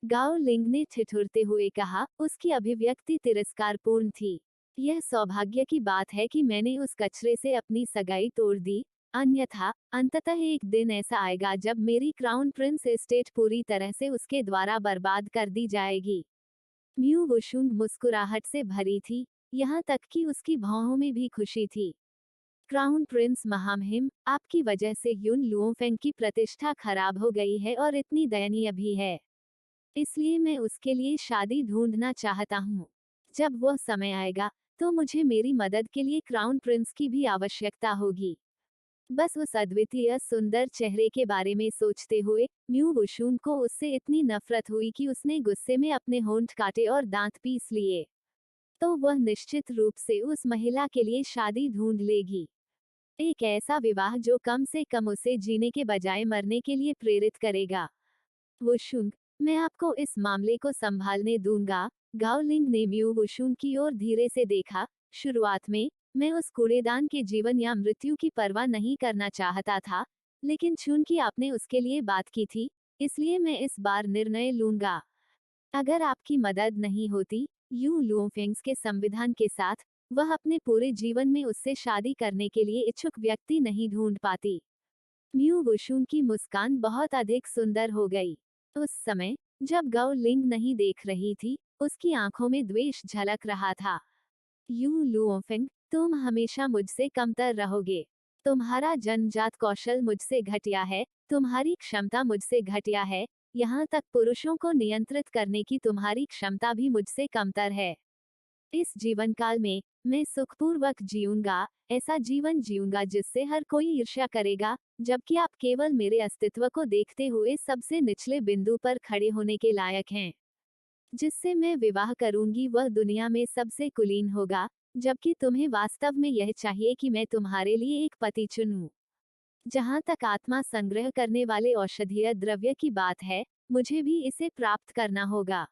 गाओ लिंग ने ठिठुरते हुए कहा, उसकी अभिव्यक्ति तिरस्कारपूर्ण थी। यह सौभाग्य की बात है कि मैंने उस कचरे से अपनी सगाई तोड़ दी, अन्यथा अंततः एक दिन ऐसा आएगा जब मेरी क्राउन प्रिंस एस्टेट पूरी तरह से उसके द्वारा बर्बाद कर दी जाएगी। म्यू वुशुंग मुस्कुराहट से भरी थी, यहाँ तक कि उसकी भौहों में भी खुशी थी। क्राउन प्रिंस महामहिम, आपकी वजह से युन लुओफेंग की प्रतिष्ठा खराब हो गई है और इतनी दयनीय भी है। इसलिए मैं उसके लिए शादी ढूंढना चाहता हूँ। जब वह समय आएगा, तो मुझे मेरी मदद के लिए क्राउन प्रिंस की भी आवश्यकता होगी। बस उस अद्वितीय सुंदर चेहरे के बारे में सोचते हुए म्यू वुशुंग को उससे इतनी नफरत हुई कि उसने गुस्से में अपने होंठ काटे और दांत पीस लिए। तो वह निश्चित रूप से उस महिला के लिए शादी ढूंढ लेगी। एक ऐसा विवाह जो कम से कम उसे जीने के बजाय मरने के लिए प्रेरित करेगा। वुशुंग, मैं आपको इस मामले को संभालने दूंगा। गाओलिंग ने म्यू वुशुंग की ओर धीरे से देखा। शुरुआत में मैं उस कूड़ेदान के जीवन या मृत्यु की परवाह नहीं करना चाहता था, लेकिन चूंकि आपने उसके लिए बात की थी, इसलिए मैं इस बार निर्णय लूंगा। अगर आपकी मदद नहीं होती, यू लुओफेंग्स के संविधान के साथ, वह अपने पूरे जीवन में उससे शादी करने के लिए इच्छुक व्यक्ति नहीं ढूंढ पाती। म्यू वुशुंग की मुस्कान बहुत अधिक सुंदर हो गई। उस समय, जब गाओ लिंग नहीं देख रही थी, उसकी आंखों में द्वेष झलक रहा था। यू लुओफेंग, तुम हमेशा मुझसे कमतर रहोगे। तुम्हारा जन्मजात कौशल मुझसे घटिया है, तुम्हारी क्षमता मुझसे घटिया है, यहाँ तक पुरुषों को नियंत्रित करने की तुम्हारी क्षमता भी मुझसे कमतर है। इस जीवन काल में मैं सुखपूर्वक जीऊंगा, ऐसा जीवन जीऊंगा जिससे हर कोई ईर्ष्या करेगा, जबकि आप केवल मेरे अस्तित्व को देखते हुए सबसे निचले बिंदु पर खड़े होने के लायक हैं। जिससे मैं विवाह करूंगी वह दुनिया में सबसे कुलीन होगा, जबकि तुम्हें वास्तव में यह चाहिए कि मैं तुम्हारे लिए एक पति चुनूं। जहां तक आत्मा संग्रह करने वाले औषधीय द्रव्य की बात है, मुझे भी इसे प्राप्त करना होगा।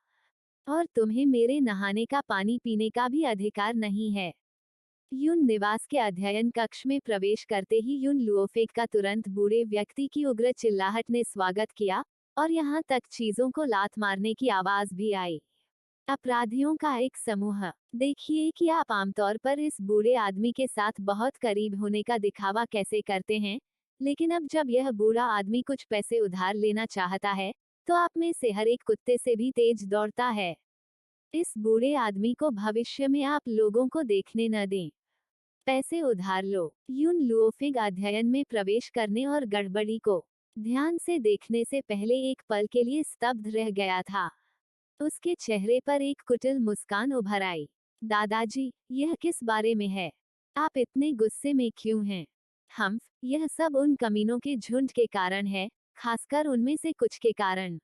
और तुम्हें मेरे नहाने का पानी पीने का भी अधिकार नहीं है। युन निवास के अध्ययन कक्ष में प्रवेश करते ही युन लुओफेक का तुरंत बूढ़े व्यक्ति की उग्र चिल्लाहट ने स्वागत किया, और यहाँ तक चीजों को लात मारने की आवाज भी आई। अपराधियों का एक समूह। देखिए कि आप आमतौर पर इस बूढ़े आदमी के साथ बहुत करीब होने का दिखावा कैसे करते हैं, लेकिन अब जब यह बूढ़ा आदमी कुछ पैसे उधार लेना चाहता है, तो आप में से हर एक कुत्ते से भी तेज दौड़ता है। इस बूढ़े आदमी को भविष्य में आप लोगों को देखने न दें। पैसे उधार लो। युन लुओफिग अध्ययन में प्रवेश करने और गड़बड़ी को ध्यान से देखने से पहले एक पल के लिए स्तब्ध रह गया था। उसके चेहरे पर एक कुटिल मुस्कान उभर आई। दादाजी, यह किस बारे में है? आप इतने गुस्से में क्यों हैं? यह सब उन कमीनों के झुंड के कारण है, खासकर उनमें से कुछ के कारण।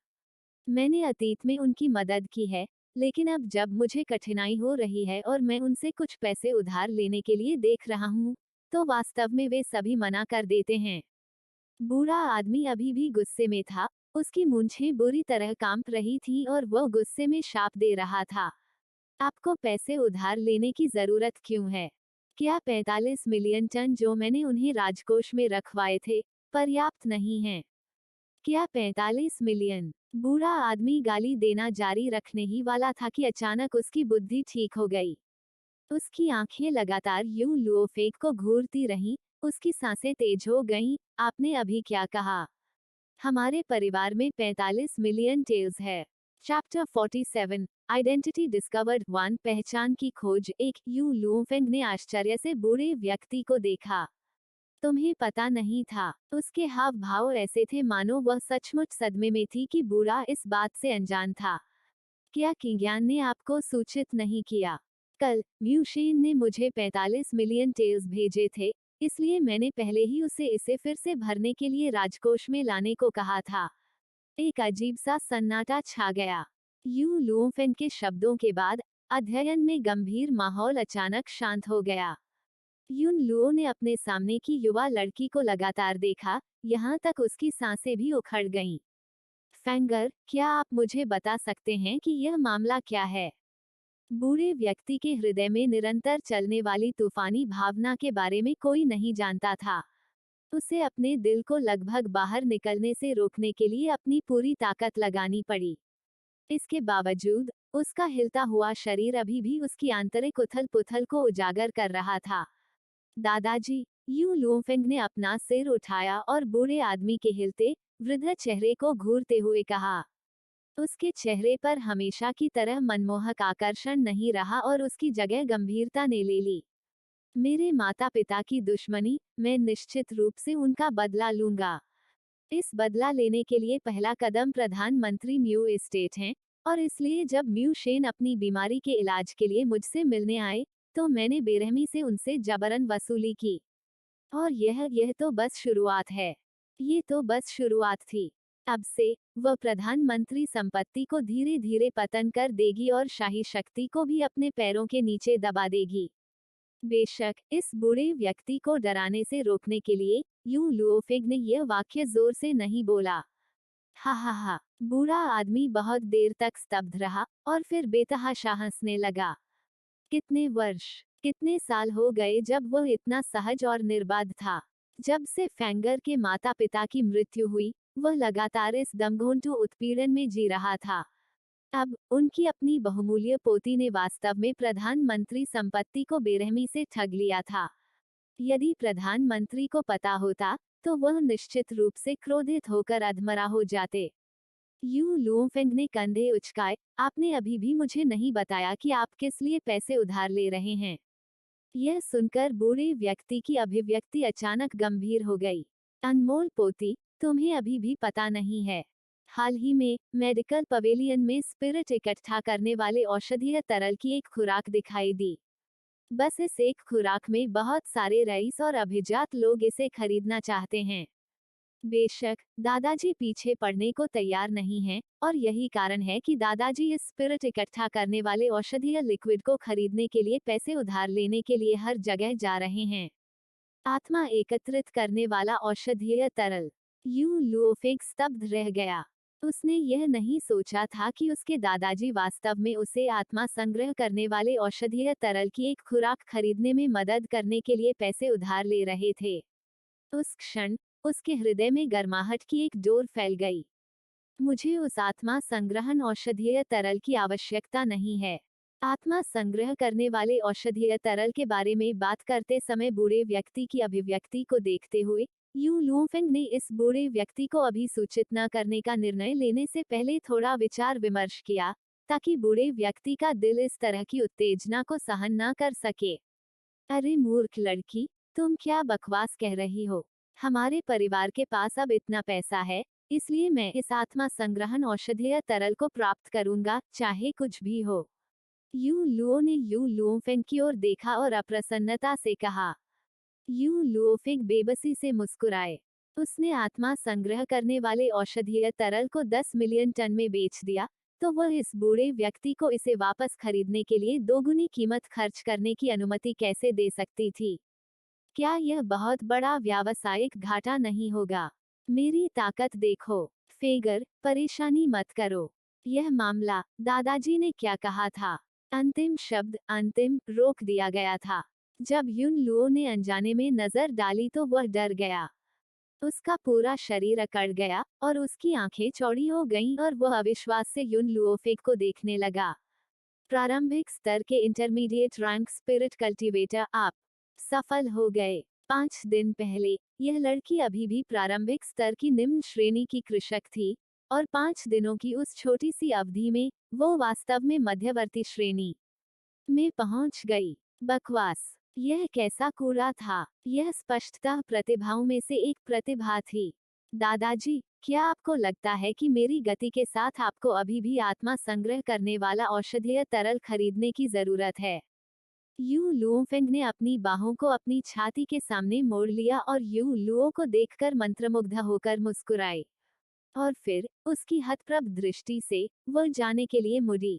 मैंने अतीत में उनकी मदद की है, लेकिन अब जब मुझे कठिनाई हो रही है और मैं उनसे कुछ पैसे उधार लेने के लिए देख रहा हूँ, तो वास्तव में वे सभी मना कर देते हैं। बूढ़ा आदमी अभी भी गुस्से में था, उसकी मूंछें बुरी तरह कांप रही थीं और वह गुस्से में शाप दे रहा था। आपको पैसे उधार लेने की जरूरत क्यों है? क्या 45 मिलियन टन जो मैंने उन्हें राजकोष में रखवाए थे, पर्याप्त नहीं हैं? क्या 45 मिलियन? बूढ़ा आदमी गाली देना जारी रखने ही वाला था कि अचानक उसकी बुद्धि ठीक हो गई। उसकी आंखें लगातार यू लुओफेक को घूरती रहीं, उसकी सांसें तेज हो गईं। आपने अभी क्या कहा? हमारे परिवार में 45 मिलियन टेल्स है। चैप्टर 47, आइडेंटिटी डिस्कवर्ड 1, पहचान की खोज 1। यू लुओफेंग ने आश्चर्य से बूढ़े व्यक्ति को देखा। तुम्हें पता नहीं था? उसके हाव भाव ऐसे थे मानो वह सचमुच सदमे में थी कि बूढ़ा इस बात से अनजान था। क्या किंग्यान ने आपको सूचित नहीं किया? कल म्यूशेन ने मुझे 45 मिलियन टेल्स भेजे थे, इसलिए मैंने पहले ही उसे इसे फिर से भरने के लिए राजकोष में लाने को कहा था। एक अजीब सा सन्नाटा छा गया। यू लुओफेंग के शब्दों के बाद अध्ययन में गंभीर माहौल अचानक शांत हो गया। युन लुओ ने अपने सामने की युवा लड़की को लगातार देखा, यहाँ तक उसकी सांसें भी उखड़ गईं। फेंगर, क्या आप मुझे बता सकते हैं कि यह मामला क्या है? बूढ़े व्यक्ति के हृदय में निरंतर चलने वाली तूफानी भावना के बारे में कोई नहीं जानता था। उसे अपने दिल को लगभग बाहर निकलने से रोकने के लिए अपनी पूरी ताकत लगानी पड़ी। इसके बावजूद उसका हिलता हुआ शरीर अभी भी उसकी आंतरिक उथल पुथल को उजागर कर रहा था। दादाजी, यू लुओफेंग ने अपना सिर उठाया और बूढ़े आदमी के हिलते वृद्ध चेहरे को घूरते हुए कहा। उसके चेहरे पर हमेशा की तरह मनमोहक आकर्षण नहीं रहा और उसकी जगह गंभीरता ने ले ली। मेरे माता पिता की दुश्मनी, मैं निश्चित रूप से उनका बदला लूंगा। इस बदला लेने के लिए पहला कदम प्रधानमंत्री म्यू एस्टेट हैं, और इसलिए जब म्यू शेन अपनी बीमारी के इलाज के लिए मुझसे मिलने आए, तो मैंने बेरहमी से उनसे जबरन वसूली की। और यह तो बस शुरुआत है। ये तो बस शुरुआत थी। अब से वह प्रधानमंत्री संपत्ति को धीरे धीरे पतन कर देगी और शाही शक्ति को भी अपने पैरों के नीचे दबा देगी। बेशक इस बूढ़े व्यक्ति को डराने से रोकने के लिए यू लुओफेग ने यह वाक्य जोर से नहीं बोला। हा हा हा। बूढ़ा आदमी बहुत देर तक स्तब्ध रहा और फिर बेतहाशा हंसने लगा। कितने वर्ष, कितने साल हो गए जब वह इतना सहज और निर्बाध था। जब से फेंगर के माता पिता की मृत्यु हुई, वह लगातार इस दमघोंटू उत्पीड़न में जी रहा था। अब उनकी अपनी बहुमूल्य पोती ने वास्तव में प्रधानमंत्री संपत्ति को बेरहमी से ठग लिया था। यदि प्रधानमंत्री को पता होता, तो वह निश्चित रूप से क्रोधित होकर अधमरा हो जाते। यू लुओफेंग ने कंधे उचकाए, आपने अभी भी मुझे नहीं बताया कि आप किस लिए पैसे उधार ले रहे हैं। यह सुनकर बूढ़े व्यक्ति की अभिव्यक्ति अचानक गंभीर हो गई। अनमोल पोती, तुम्हें अभी भी पता नहीं है। हाल ही में मेडिकल पवेलियन में स्पिरिट इकट्ठा करने वाले औषधीय तरल की एक खुराक दिखाई दी। बस इस एक खुराक में बहुत सारे रईस और अभिजात लोग इसे खरीदना चाहते हैं। बेशक दादाजी पीछे पड़ने को तैयार नहीं हैं, और यही कारण है कि दादाजी इस स्पिरिट इकट्ठा करने वाले औषधीय लिक्विड को खरीदने के लिए पैसे उधार लेने के लिए हर जगह जा रहे हैं। आत्मा एकत्रित करने वाला औषधीय तरल। यू लुओफेग स्तब्ध रह गया। उसने यह नहीं सोचा था कि उसके दादाजी वास्तव में उसे आत्मा संग्रह करने वाले औषधीय तरल की एक खुराक खरीदने में मदद करने के लिए पैसे उधार ले रहे थे। उस क्षण उसके हृदय में गर्माहट की एक डोर फैल गई। मुझे उस आत्मा संग्रहण औषधीय तरल की आवश्यकता नहीं है। आत्मा संग्रह करने वाले औषधीय तरल के बारे में बात करते समय बूढ़े व्यक्ति की अभिव्यक्ति को देखते हुए यू लुओफेंग ने इस बूढ़े व्यक्ति को अभी सूचित न करने का निर्णय लेने से पहले थोड़ा विचार विमर्श किया, ताकि बूढ़े व्यक्ति का दिल इस तरह की उत्तेजना को सहन न कर सके। अरे मूर्ख लड़की, तुम क्या बकवास कह रही हो? हमारे परिवार के पास अब इतना पैसा है, इसलिए मैं इस आत्मा संग्रहण औषधीय तरल को प्राप्त करूंगा, चाहे कुछ भी हो। यू लुओ ने यू लुओफेंग की ओर देखा और अप्रसन्नता से कहा। यू लुओफेंग बेबसी से मुस्कुराए। उसने आत्मा संग्रह करने वाले औषधीय तरल को 10 मिलियन टन में बेच दिया, तो वह इस बूढ़े व्यक्ति को इसे वापस खरीदने के लिए दोगुनी कीमत खर्च करने की अनुमति कैसे दे सकती थी? क्या यह बहुत बड़ा व्यावसायिक घाटा नहीं होगा? मेरी ताकत देखो। फेगर, परेशानी मत करो। यह मामला, दादाजी ने क्या कहा था? अंतिम शब्द अंतिम रोक दिया गया था। जब युन लुओ ने अनजाने में नजर डाली तो वह डर गया। उसका पूरा शरीर अकड़ गया और उसकी आंखें चौड़ी हो गईं और वह अविश्वास से युन लुओफेग को देखने लगा। प्रारंभिक स्तर के इंटरमीडिएट रैंक स्पिरिट कल्टीवेटर आप सफल हो गए। 5 दिन पहले यह लड़की अभी भी प्रारंभिक स्तर की निम्न श्रेणी की कृषक थी, और 5 दिनों की उस छोटी सी अवधि में वो वास्तव में मध्यवर्ती श्रेणी में पहुंच गई। बकवास, यह कैसा कूड़ा था? यह स्पष्टतः प्रतिभाओं में से एक प्रतिभा थी। दादाजी, क्या आपको लगता है कि मेरी गति के साथ आपको अभी भी आत्मा संग्रह करने वाला औषधीय तरल खरीदने की जरूरत है? यू लुओफेंग ने अपनी बाहों को अपनी छाती के सामने मोड़ लिया और यू लुओ को देखकर मंत्रमुग्ध होकर मुस्कुराई। और फिर उसकी हतप्रभ दृष्टि से वह जाने के लिए मुड़ी।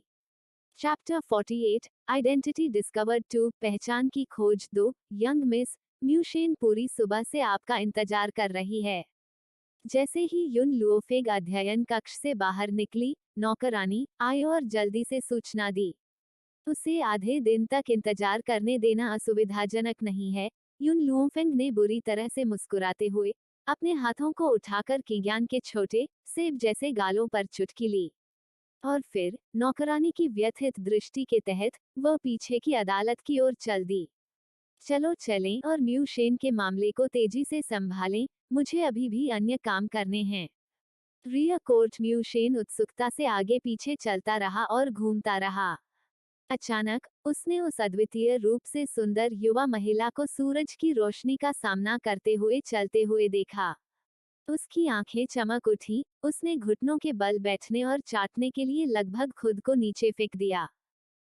चैप्टर 48 आइडेंटिटी डिस्कवर्ड 2 पहचान की खोज 2 यंग मिस म्यूशेन पूरी सुबह से आपका इंतजार कर रही है। जैसे ही युन लुओफेग अध्ययन कक्ष से बाहर निकली, नौकरानी आई और जल्दी से सूचना दी। उसे आधे दिन तक इंतजार करने देना असुविधाजनक नहीं है। युन लुओफेंग ने बुरी तरह से मुस्कुराते हुए अपने हाथों को उठाकर किग्यान के छोटे सेब जैसे गालों पर चुटकी ली। और फिर नौकरानी की व्यथित दृष्टि के तहत वह पीछे की अदालत की ओर चल दी। चलो चलें और म्यू शेन के मामले को तेजी से संभालें, मुझे अभी भी अन्य काम करने हैं। रिया कोर्ट म्यू शेन उत्सुकता से आगे पीछे चलता रहा और घूमता रहा। अचानक उसने उस अद्वितीय रूप से सुंदर युवा महिला को सूरज की रोशनी का सामना करते हुए चलते हुए देखा। उसकी आंखें चमक उठी, उसने घुटनों के बल बैठने और चाटने के लिए लगभग खुद को नीचे फेंक दिया।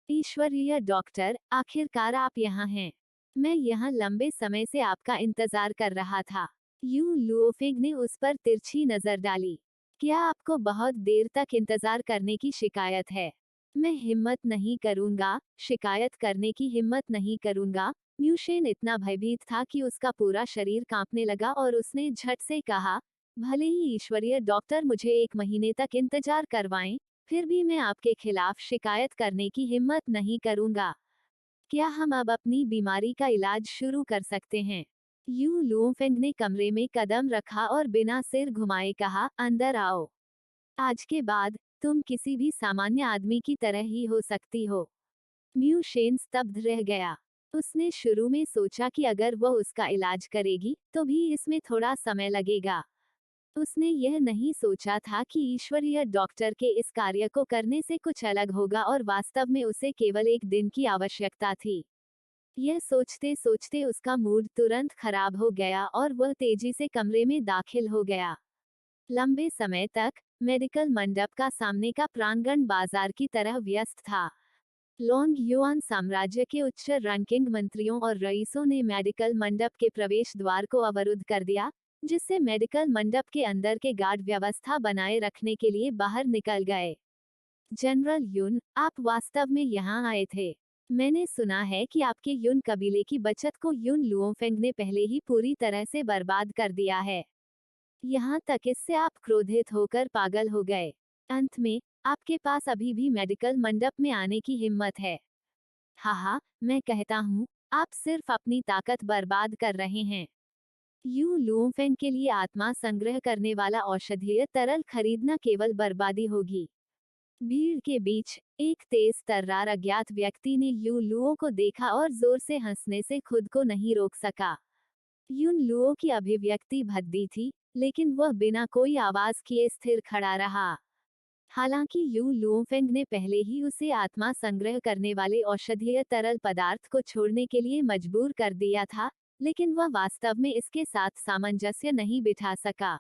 ईश्वरीय डॉक्टर, आखिरकार आप यहाँ हैं। मैं यहाँ लंबे समय से आपका इंतजार कर रहा था। यू लुओफेग ने उस पर तिरछी नजर डाली। क्या आपको बहुत देर तक इंतजार करने की शिकायत है? मैं हिम्मत नहीं करूंगा, शिकायत करने की हिम्मत नहीं करूंगा। म्यूशेन इतना भयभीत था कि उसका पूरा शरीर कांपने लगा और उसने झट से कहा, भले ही ईश्वरीय डॉक्टर मुझे 1 महीने तक इंतजार करवाएं, फिर भी मैं आपके खिलाफ शिकायत करने की हिम्मत नहीं करूंगा। क्या हम अब अपनी बीमारी का इलाज शुरू कर सकते हैं? यू लुओफेंग ने कमरे में कदम रखा और बिना सिर घुमाए कहा, अंदर आओ। आज के बाद तुम किसी भी सामान्य आदमी की तरह ही हो सकती हो। म्यू शेन स्तब्ध रह गया। उसने शुरू में सोचा कि अगर वह उसका इलाज करेगी तो भी इसमें थोड़ा समय लगेगा। उसने यह नहीं सोचा था कि ईश्वरीय डॉक्टर के इस कार्य को करने से कुछ अलग होगा और वास्तव में उसे केवल 1 दिन की आवश्यकता थी। यह सोचते सोचते उसका मूड तुरंत खराब हो गया और वह तेजी से कमरे में दाखिल हो गया। लंबे समय तक मेडिकल मंडप का सामने का प्रांगण बाजार की तरह व्यस्त था। लोंग युआन साम्राज्य के उच्च रैंकिंग मंत्रियों और रईसों ने मेडिकल मंडप के प्रवेश द्वार को अवरुद्ध कर दिया, जिससे मेडिकल मंडप के अंदर के गार्ड व्यवस्था बनाए रखने के लिए बाहर निकल गए। जनरल युन, आप वास्तव में यहाँ आए थे। मैंने सुना है कि आपके युन कबीले की बचत को युन लुओफेंग ने पहले ही पूरी तरह से बर्बाद कर दिया है। यहाँ तक इससे आप क्रोधित होकर पागल हो गए। अंत में आपके पास अभी भी मेडिकल मंडप में आने की हिम्मत है। हाँ, मैं कहता हूँ, आप सिर्फ अपनी ताकत बर्बाद कर रहे हैं। यू लुओफेंग के लिए आत्मा संग्रह करने वाला औषधीय तरल खरीदना केवल बर्बादी होगी। भीड़ के बीच एक तेज तर्रार अज्ञात व्यक्ति ने यू लुओ को देखा और जोर से हंसने से खुद को नहीं रोक सका। युन लुओ की अभिव्यक्ति भद्दी थी, लेकिन वह बिना कोई आवाज किए स्थिर खड़ा रहा। हालांकि यू लुओफेंग ने पहले ही उसे आत्मा संग्रह करने वाले औषधीय तरल पदार्थ को छोड़ने के लिए मजबूर कर दिया था, लेकिन वह वास्तव में इसके साथ सामंजस्य नहीं बिठा सका।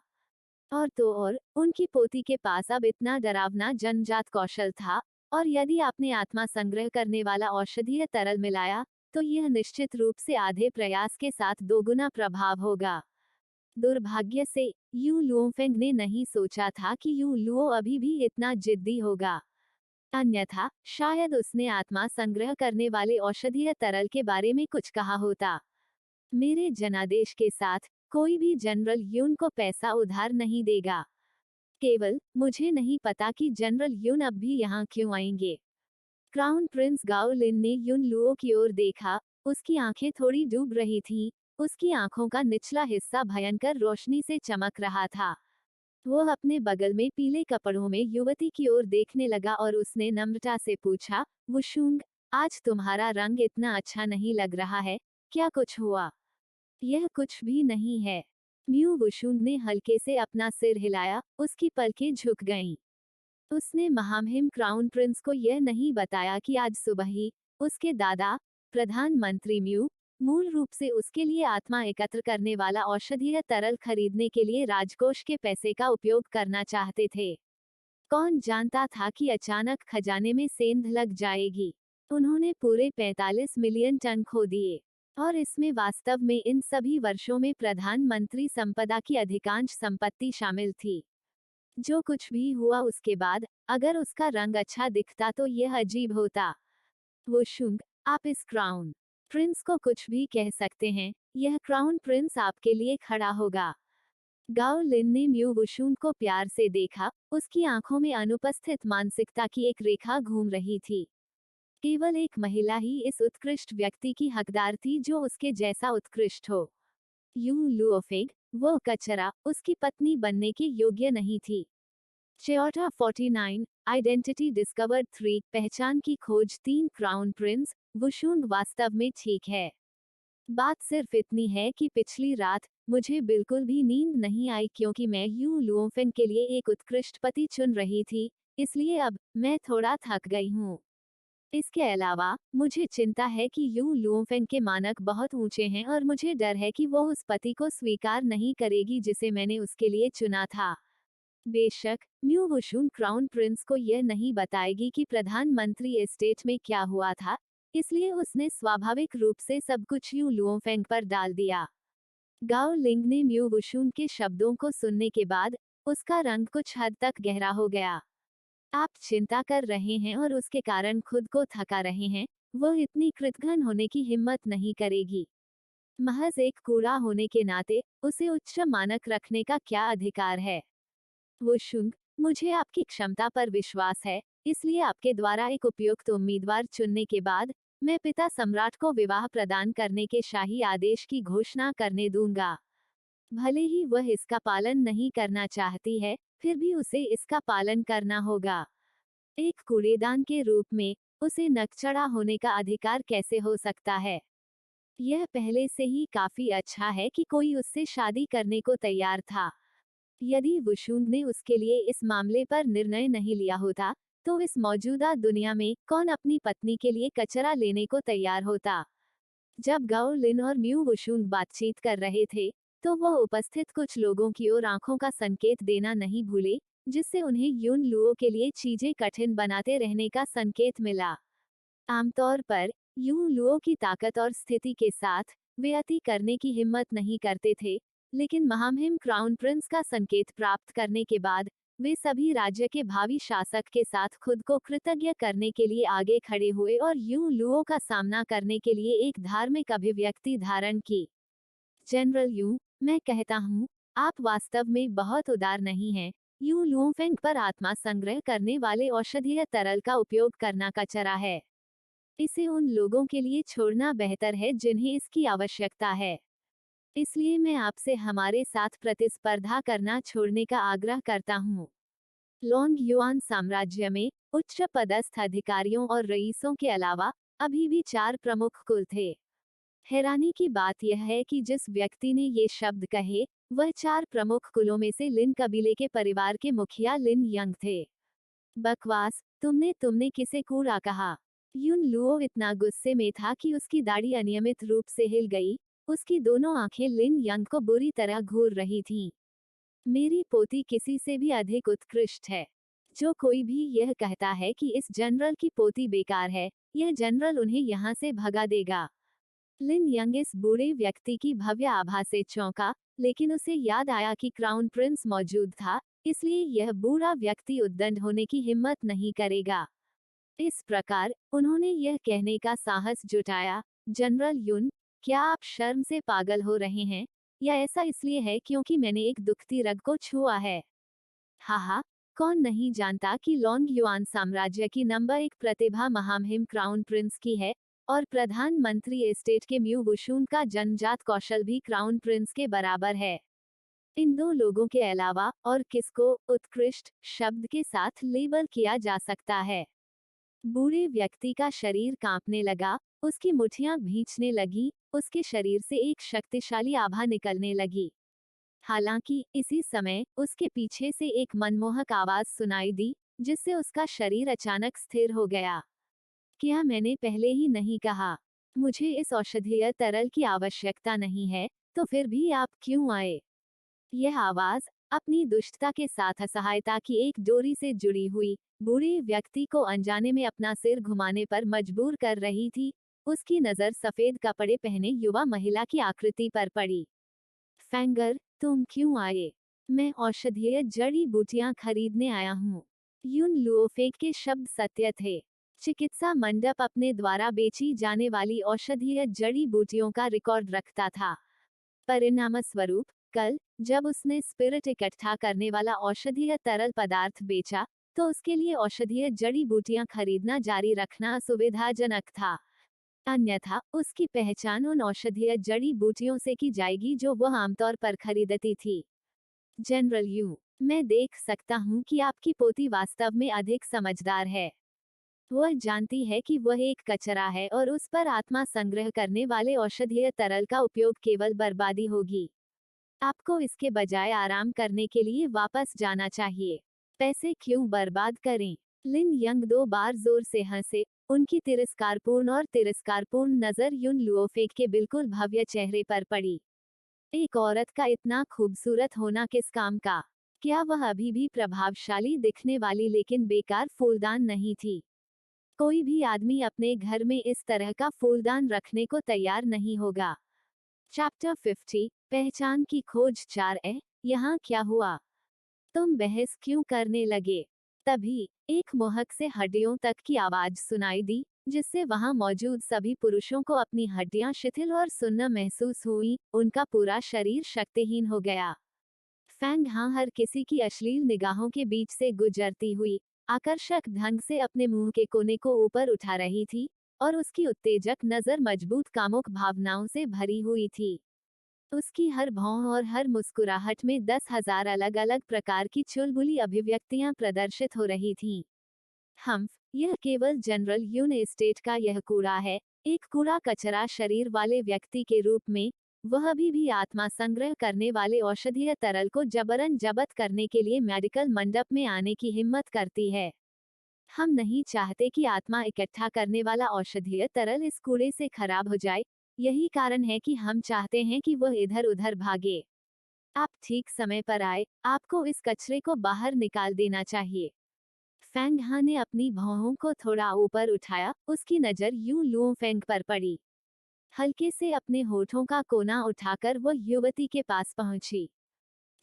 और तो और, उनकी पोती के पास अब इतना डरावना जन्मजात कौशल था, और यदि आपने आत्मा संग्रह करने वाला औषधीय तरल मिलाया, तो यह निश्चित रूप से आधे प्रयास के साथ दोगुना प्रभाव होगा। दुर्भाग्य से यू लुओफेंग ने नहीं सोचा था कि यू लुओ अभी भी इतना जिद्दी होगा। अन्यथा शायद उसने आत्मा संग्रह करने वाले औषधीय तरल के बारे में कुछ कहा होता। मेरे जनादेश के साथ कोई भी जनरल युन को पैसा उधार नहीं देगा। केवल मुझे नहीं पता कि जनरल युन अब भी यहाँ क्यों आएंगे। क्राउन प्रिंस गाओ लिन ने युन लुओ की ओर देखा, उसकी आंखें थोड़ी डूब रही थीं, उसकी आंखों का निचला हिस्सा भयंकर रोशनी से चमक रहा था। वह अपने बगल में पीले कपड़ों में युवती की ओर देखने लगा और उसने नम्रता से पूछा, वुशुंग, आज तुम्हारा रंग इतना अच्छा नहीं लग रहा है, क्या कुछ हुआ? यह कुछ भी नहीं है। म्यू वुशुंग ने हल्के से अपना सिर हिलाया, उसकी पलकें झुक गईं। उसने महामहिम क्राउन प्रिंस को यह नहीं बताया कि आज सुबह ही उसके दादा, प्रधानमंत्री म्यू, मूल रूप से उसके लिए आत्मा एकत्र करने वाला औषधीय तरल खरीदने के लिए राजकोष के पैसे का उपयोग करना चाहते थे। कौन जानता था कि अचानक खजाने में सेंध लग जाएगी। उन्होंने पूरे 45 मिलियन टन खो दिए। और इसमें वास्तव में इन सभी वर्षों में प्रधानमंत्री संपदा की अधिकांश संपत्ति शामिल थी। जो कुछ भी हुआ उसके बाद, अगर उसका रंग अच्छा दिखता तो यह अजीब होता। वुशुंग, आप इस क्राउन प्रिंस को कुछ भी कह सकते हैं, यह क्राउन प्रिंस आपके लिए खड़ा होगा। गाओ लिन ने म्यू वुशुंग को प्यार से देखा, उसकी आंखों में अनुपस्थित मानसिकता की एक रेखा घूम रही थी। केवल एक महिला ही इस उत्कृष्ट व्यक्ति की हकदार थी जो उसके जैसा उत्कृष्ट हो। यू लुओफेग, वो कचरा, उसकी पत्नी बनने के योग्य नहीं थी। च्योटा 49, आइडेंटिटी डिस्कवर्ड 3, पहचान की खोज 3, क्राउन प्रिंस वुशुंग वास्तव में ठीक है। बात सिर्फ इतनी है कि पिछली रात मुझे बिल्कुल भी नींद नहीं आई क्योंकि मैं यू लुओफेंग के लिए एक उत्कृष्ट पति चुन रही थी, इसलिए अब मैं थोड़ा थक गई हूँ। इसके अलावा मुझे चिंता है कि यू लुओफेंग के मानक बहुत ऊंचे हैं और मुझे डर है कि वो उस पति को स्वीकार नहीं करेगी जिसे मैंने उसके लिए चुना था। बेशक म्यू वुशुंग क्राउन प्रिंस को यह नहीं बताएगी कि प्रधानमंत्री एस्टेट में क्या हुआ था, इसलिए उसने स्वाभाविक रूप से सब कुछ यू लुओफेंग पर डाल दिया। गाओ लिंग ने म्यू वुशुंग के शब्दों को सुनने के बाद उसका रंग कुछ हद तक गहरा हो गया। आप चिंता कर रहे हैं और उसके कारण खुद को थका रहे हैं, वो इतनी कृतघ्न होने की हिम्मत नहीं करेगी। महज एक कूड़ा होने के नाते उसे उच्च मानक रखने का क्या अधिकार है? वुशुंग, मुझे आपकी क्षमता पर विश्वास है, इसलिए आपके द्वारा एक उपयुक्त उम्मीदवार चुनने के बाद मैं पिता सम्राट को विवाह प्रदान करने के शाही आदेश की घोषणा करने दूंगा। भले ही वह इसका पालन नहीं करना चाहती है, फिर भी उसे इसका पालन करना होगा। एक कूड़ेदान के रूप में उसे नकचढ़ा होने का अधिकार कैसे हो सकता है? यह पहले से ही काफी अच्छा है कि कोई उससे शादी करने को तैयार था। यदि वुशुंग ने उसके लिए इस मामले पर निर्णय नहीं लिया होता, तो इस मौजूदा दुनिया में कौन अपनी पत्नी के लिए कचरा लेने को तैयार होता? जब गाओ लिन और म्यू वुशुंग बातचीत कर रहे थे, तो वह उपस्थित कुछ लोगों की ओर आंखों का संकेत देना नहीं भूले, जिससे उन्हें युन लुओ के लिए चीजें कठिन बनाते रहने का संकेत मिला। आमतौर पर युन लुओ की ताकत और स्थिति के साथ वे अति करने की हिम्मत नहीं करते थे, लेकिन महामहिम क्राउन प्रिंस का संकेत प्राप्त करने के बाद वे सभी राज्य के भावी शासक के साथ खुद को कृतज्ञ करने के लिए आगे खड़े हुए और युन लुओ का सामना करने के लिए एक धार्मिक अभिव्यक्ति धारण की। जनरल यू, मैं कहता हूँ, आप वास्तव में बहुत उदार नहीं हैं। यू लुओफेंग पर आत्मा संग्रह करने वाले औषधीय तरल का उपयोग करना कचरा है। इसे उन लोगों के लिए छोड़ना बेहतर है जिन्हें इसकी आवश्यकता है। इसलिए मैं आपसे हमारे साथ प्रतिस्पर्धा करना छोड़ने का आग्रह करता हूँ। लोंग युआन साम्राज्य में उच्च पदस्थ अधिकारियों और रईसों के अलावा अभी भी 4 प्रमुख कुल थे। हैरानी की बात यह है कि जिस व्यक्ति ने ये शब्द कहे, वह 4 प्रमुख कुलों में से लिन कबीले के परिवार के मुखिया लिन यंग थे। बकवास, तुमने तुमने किसे कूड़ा कहा? युन लुओ इतना गुस्से में था कि उसकी दाढ़ी अनियमित रूप से हिल गई, उसकी दोनों आंखें लिन यंग को बुरी तरह घूर रही थीं। मेरी पोती किसी से भी अधिक उत्कृष्ट है। जो कोई भी यह कहता है कि इस जनरल की पोती बेकार है, यह जनरल उन्हें यहाँ से भगा देगा। लिन यंग इस बूढ़े व्यक्ति की भव्य आभा से चौंका, लेकिन उसे याद आया कि क्राउन प्रिंस मौजूद था, इसलिए यह बूढ़ा व्यक्ति उद्दंड होने की हिम्मत नहीं करेगा। इस प्रकार उन्होंने यह कहने का साहस जुटाया, जनरल युन, क्या आप शर्म से पागल हो रहे हैं, या ऐसा इसलिए है क्योंकि मैंने एक दुखती रग को छुआ है? हाहा, कौन नहीं जानता कि लोंग युआन साम्राज्य की नंबर 1 प्रतिभा महामहिम क्राउन प्रिंस की है, और प्रधानमंत्री एस्टेट के म्यू वुशुंग का जन्मजात कौशल भी क्राउन प्रिंस के बराबर है। इन 2 लोगों के अलावा और किसको उत्कृष्ट शब्द के साथ लेबल किया जा सकता है? बूढ़े व्यक्ति का शरीर कांपने लगा, उसकी मुठ्ठियां भींचने लगी, उसके शरीर से एक शक्तिशाली आभा निकलने लगी। हालांकि इसी समय उसके पीछे से एक मनमोहक आवाज सुनाई दी, जिससे उसका शरीर अचानक स्थिर हो गया। क्या मैंने पहले ही नहीं कहा? मुझे इस औषधीय तरल की आवश्यकता नहीं है, तो फिर भी आप क्यों आए? यह आवाज अपनी दुष्टता के साथ असहायता की एक डोरी से जुड़ी हुई बूढ़े व्यक्ति को अनजाने में अपना सिर घुमाने पर मजबूर कर रही थी। उसकी नजर सफेद कपड़े पहने युवा महिला की आकृति पर पड़ी। फेंगर, तुम क्यों आए? मैं औषधीय जड़ी बूटियां खरीदने आया हूँ। यून लुओफेक के शब्द सत्य थे। चिकित्सा मंडप अपने द्वारा बेची जाने वाली औषधीय जड़ी बूटियों का रिकॉर्ड रखता था। परिणामस्वरूप, कल जब उसने स्पिरिट इकट्ठा करने वाला औषधीय तरल पदार्थ बेचा, तो उसके लिए औषधीय जड़ी बूटियां खरीदना जारी रखना असुविधाजनक था। अन्यथा उसकी पहचान उन औषधीय जड़ी बूटियों से की जाएगी जो वह आमतौर पर खरीदती थी। जनरल यू, मैं देख सकता हूँ कि आपकी पोती वास्तव में अधिक समझदार है। वह जानती है कि वह एक कचरा है और उस पर आत्मा संग्रह करने वाले औषधीय तरल का उपयोग केवल बर्बादी होगी। आपको इसके बजाय आराम करने के लिए वापस जाना चाहिए। पैसे क्यों बर्बाद करें? लिन यंग 2 बार जोर से हंसे। उनकी तिरस्कारपूर्ण नजर युन लुओफेक के बिल्कुल भव्य चेहरे पर पड़ी। एक औरत का इतना खूबसूरत होना किस काम का? क्या वह अभी भी प्रभावशाली दिखने वाली लेकिन बेकार फूलदान नहीं थी? कोई भी आदमी अपने घर में इस तरह का फूलदान रखने को तैयार नहीं होगा। चैप्टर 50, पहचान की खोज 4 यहाँ क्या हुआ? तुम बहस क्यों करने लगे? तभी एक मोहक से हड्डियों तक की आवाज सुनाई दी, जिससे वहां मौजूद सभी पुरुषों को अपनी हड्डियां शिथिल और सुन्न महसूस हुई। उनका पूरा शरीर शक्तिहीन हो गया। फैंग हाँ हर किसी की अश्लील निगाहों के बीच से गुजरती हुई आकर्षक ढंग से अपने मुंह के कोने को ऊपर उठा रही थी, और उसकी उत्तेजक नजर मजबूत कामुक भावनाओं से भरी हुई थी। उसकी हर भौं और हर मुस्कुराहट में 10,000 अलग अलग प्रकार की चुलबुली अभिव्यक्तियां प्रदर्शित हो रही थीं। यह केवल जनरल यून एस्टेट का यह कूड़ा है, एक कूड़ा कचरा शरीर वाले व्यक्ति के रूप में। वह अभी भी आत्मा संग्रह करने वाले औषधीय तरल को जबरन जब्त करने के लिए मेडिकल मंडप में आने की हिम्मत करती है। हम नहीं चाहते कि आत्मा इकट्ठा करने वाला औषधीय तरल इस कूड़े से खराब हो जाए। यही कारण है कि हम चाहते हैं कि वह इधर उधर भागे। आप ठीक समय पर आए, आपको इस कचरे को बाहर निकाल देना चाहिए। फेंग हा ने अपनी भौहों को थोड़ा ऊपर उठाया। उसकी नजर यू लुओ फेंग पर पड़ी। हल्के से अपने होठों का कोना उठाकर वह युवती के पास पहुंची।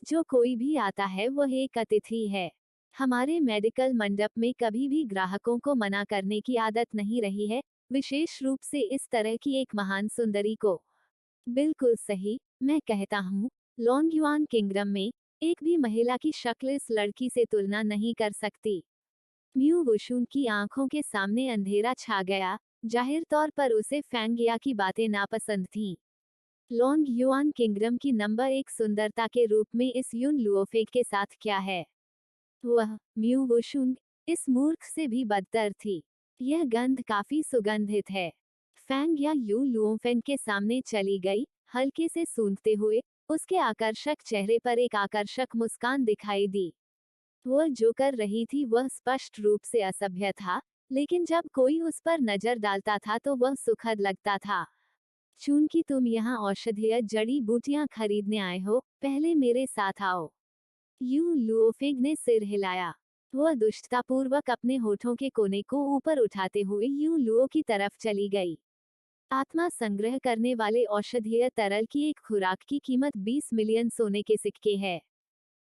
जो कोई भी आता है वह एक अतिथि है। हमारे मेडिकल मंडप में कभी भी ग्राहकों को मना करने की आदत नहीं रही है, विशेष रूप से इस तरह की एक महान सुंदरी को। बिल्कुल सही, मैं कहता हूँ, लॉन्गयुआन किंगडम में एक भी महिला की शक्ल इस लड़की से तुलना नहीं कर सकती। म्यू वुशुन की आंखों के सामने अंधेरा छा गया। जाहिर तौर पर उसे फैंगिया की बातें नापसंद थीं। लॉन्ग युआन किंगडम की नंबर 1 सुंदरता के रूप में इस यून लुओफेक के साथ क्या है? वह, म्यू वुशुंग, इस मूर्ख से भी बदतर थी। यह गंध काफी सुगंधित है। फैंग या यू लुओफेंग के सामने चली गई, हल्के से सूंघते हुए। उसके आकर्षक चेहरे पर एक आकर्षक मुस्कान दिखाई दी। वह जो कर रही थी वह स्पष्ट रूप से असभ्य था, लेकिन जब कोई उस पर नजर डालता था तो वह सुखद लगता था। चूंकि तुम यहाँ औषधीय जड़ी बूटियां खरीदने आए हो, पहले मेरे साथ आओ। यू लुओफेग ने सिर हिलाया। वह दुष्टतापूर्वक अपने होठों के कोने को ऊपर उठाते हुए यू लुओ की तरफ चली गई। आत्मा संग्रह करने वाले औषधीय तरल की एक खुराक की कीमत 20 मिलियन सोने के सिक्के है।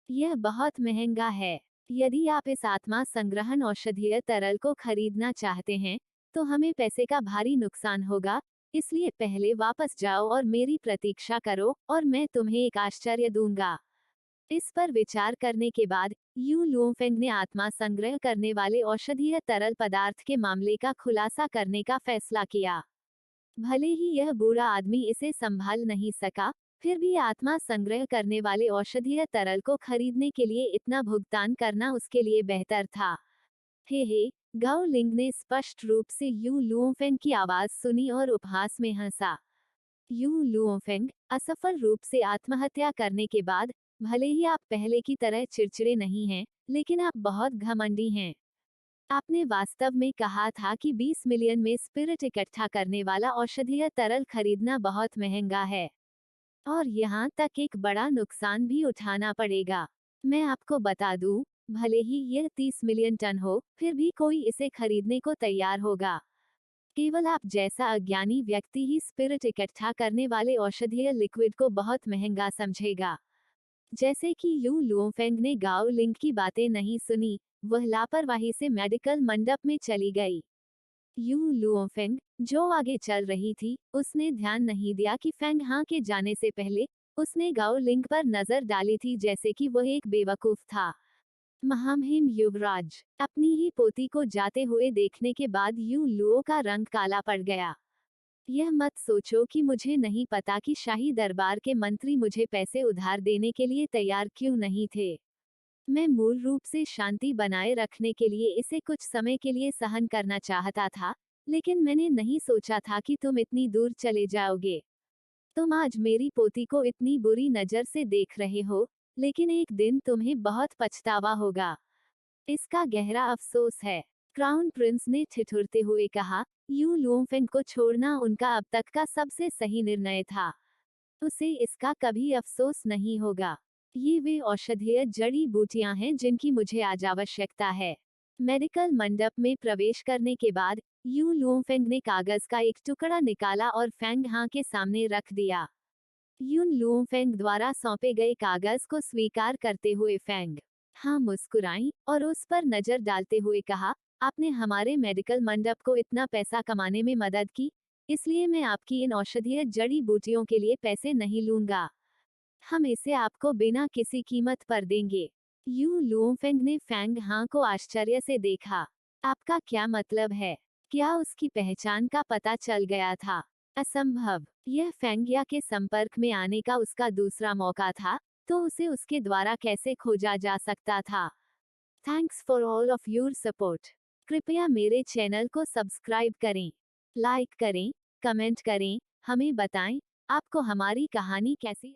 यह बहुत महंगा है। यदि आप इस आत्मा संग्रहण औषधीय तरल को खरीदना चाहते हैं, तो हमें पैसे का भारी नुकसान होगा। इसलिए पहले वापस जाओ और मेरी प्रतीक्षा करो, और मैं तुम्हें एक आश्चर्य दूंगा। इस पर विचार करने के बाद यू लुओफेंग ने आत्मा संग्रह करने वाले औषधीय तरल पदार्थ के मामले का खुलासा करने का फैसला किया। भले ही यह बूढ़ा आदमी इसे संभाल नहीं सका, फिर भी आत्मा संग्रह करने वाले औषधीय तरल को खरीदने के लिए इतना भुगतान करना उसके लिए बेहतर था। हे, गाओ लिंग ने स्पष्ट रूप से यू लुओफेंग की आवाज सुनी और उपहास में हंसा। यू लुओफेंग, असफल रूप से आत्महत्या करने के बाद, भले ही आप पहले की तरह चिड़चिड़े नहीं हैं, लेकिन आप बहुत घमंडी हैं। आपने वास्तव में कहा था कि 20 मिलियन में स्पिरिट इकट्ठा करने वाला औषधीय तरल खरीदना बहुत महंगा है, और यहाँ तक एक बड़ा नुकसान भी उठाना पड़ेगा। मैं आपको बता दूं, भले ही यह 30 मिलियन टन हो, फिर भी कोई इसे खरीदने को तैयार होगा। केवल आप जैसा अज्ञानी व्यक्ति ही स्पिरिट इकट्ठा करने वाले औषधीय लिक्विड को बहुत महंगा समझेगा। जैसे कि यू लुओफेंग ने गाओ लिंग की बातें नहीं सुनी, वह लापरवाही से मेडिकल मंडप में चली गई। यू लुओफेंग, जो आगे चल रही थी, उसने ध्यान नहीं दिया कि फेंग हाँ के जाने से पहले उसने गाओ लिंग पर नजर डाली थी, जैसे कि वह एक बेवकूफ था। महामहिम युवराज, अपनी ही पोती को जाते हुए देखने के बाद यू लुओ का रंग काला पड़ गया। यह मत सोचो कि मुझे नहीं पता कि शाही दरबार के मंत्री मुझे पैसे उधार देने के लिए तैयार क्यों नहीं थे। मैं मूल रूप से शांति बनाए रखने के लिए इसे कुछ समय के लिए सहन करना चाहता था, लेकिन मैंने नहीं सोचा था कि तुम इतनी दूर चले जाओगे। तुम आज मेरी पोती को इतनी बुरी नज़र से देख रहे हो, लेकिन एक दिन तुम्हें बहुत पछतावा होगा। इसका गहरा अफसोस है, क्राउन प्रिंस ने ठिठुरते हुए कहा। यू लुओफेंग को छोड़ना उनका अब तक का सबसे सही निर्णय था। उसे इसका कभी अफसोस नहीं होगा। ये वे औषधीय जड़ी बूटियां हैं जिनकी मुझे आज आवश्यकता है। मेडिकल मंडप में प्रवेश करने के बाद यू लुओफेंग ने कागज का एक टुकड़ा निकाला और फेंग हाँ के सामने रख दिया। यून लुओफेंग द्वारा सौंपे गए कागज को स्वीकार करते हुए फेंग हाँ मुस्कुराई और उस पर नजर डालते हुए कहा, आपने हमारे मेडिकल मंडप को इतना पैसा कमाने में मदद की, इसलिए मैं आपकी इन औषधीय जड़ी बूटियों के लिए पैसे नहीं लूंगा। हम इसे आपको बिना किसी कीमत पर देंगे। यू लुओफेंग ने फेंग हाँ को आश्चर्य से देखा। आपका क्या मतलब है? क्या उसकी पहचान का पता चल गया था? असंभव। यह फेंगिया के संपर्क में आने का उसका दूसरा मौका था, तो उसे उसके द्वारा कैसे खोजा जा सकता था? Thanks for all of your support. कृपया मेरे चैनल को सब्सक्राइब करें, लाइक करें, कमेंट करें, हमें बताएं आपको हमारी कहानी कैसी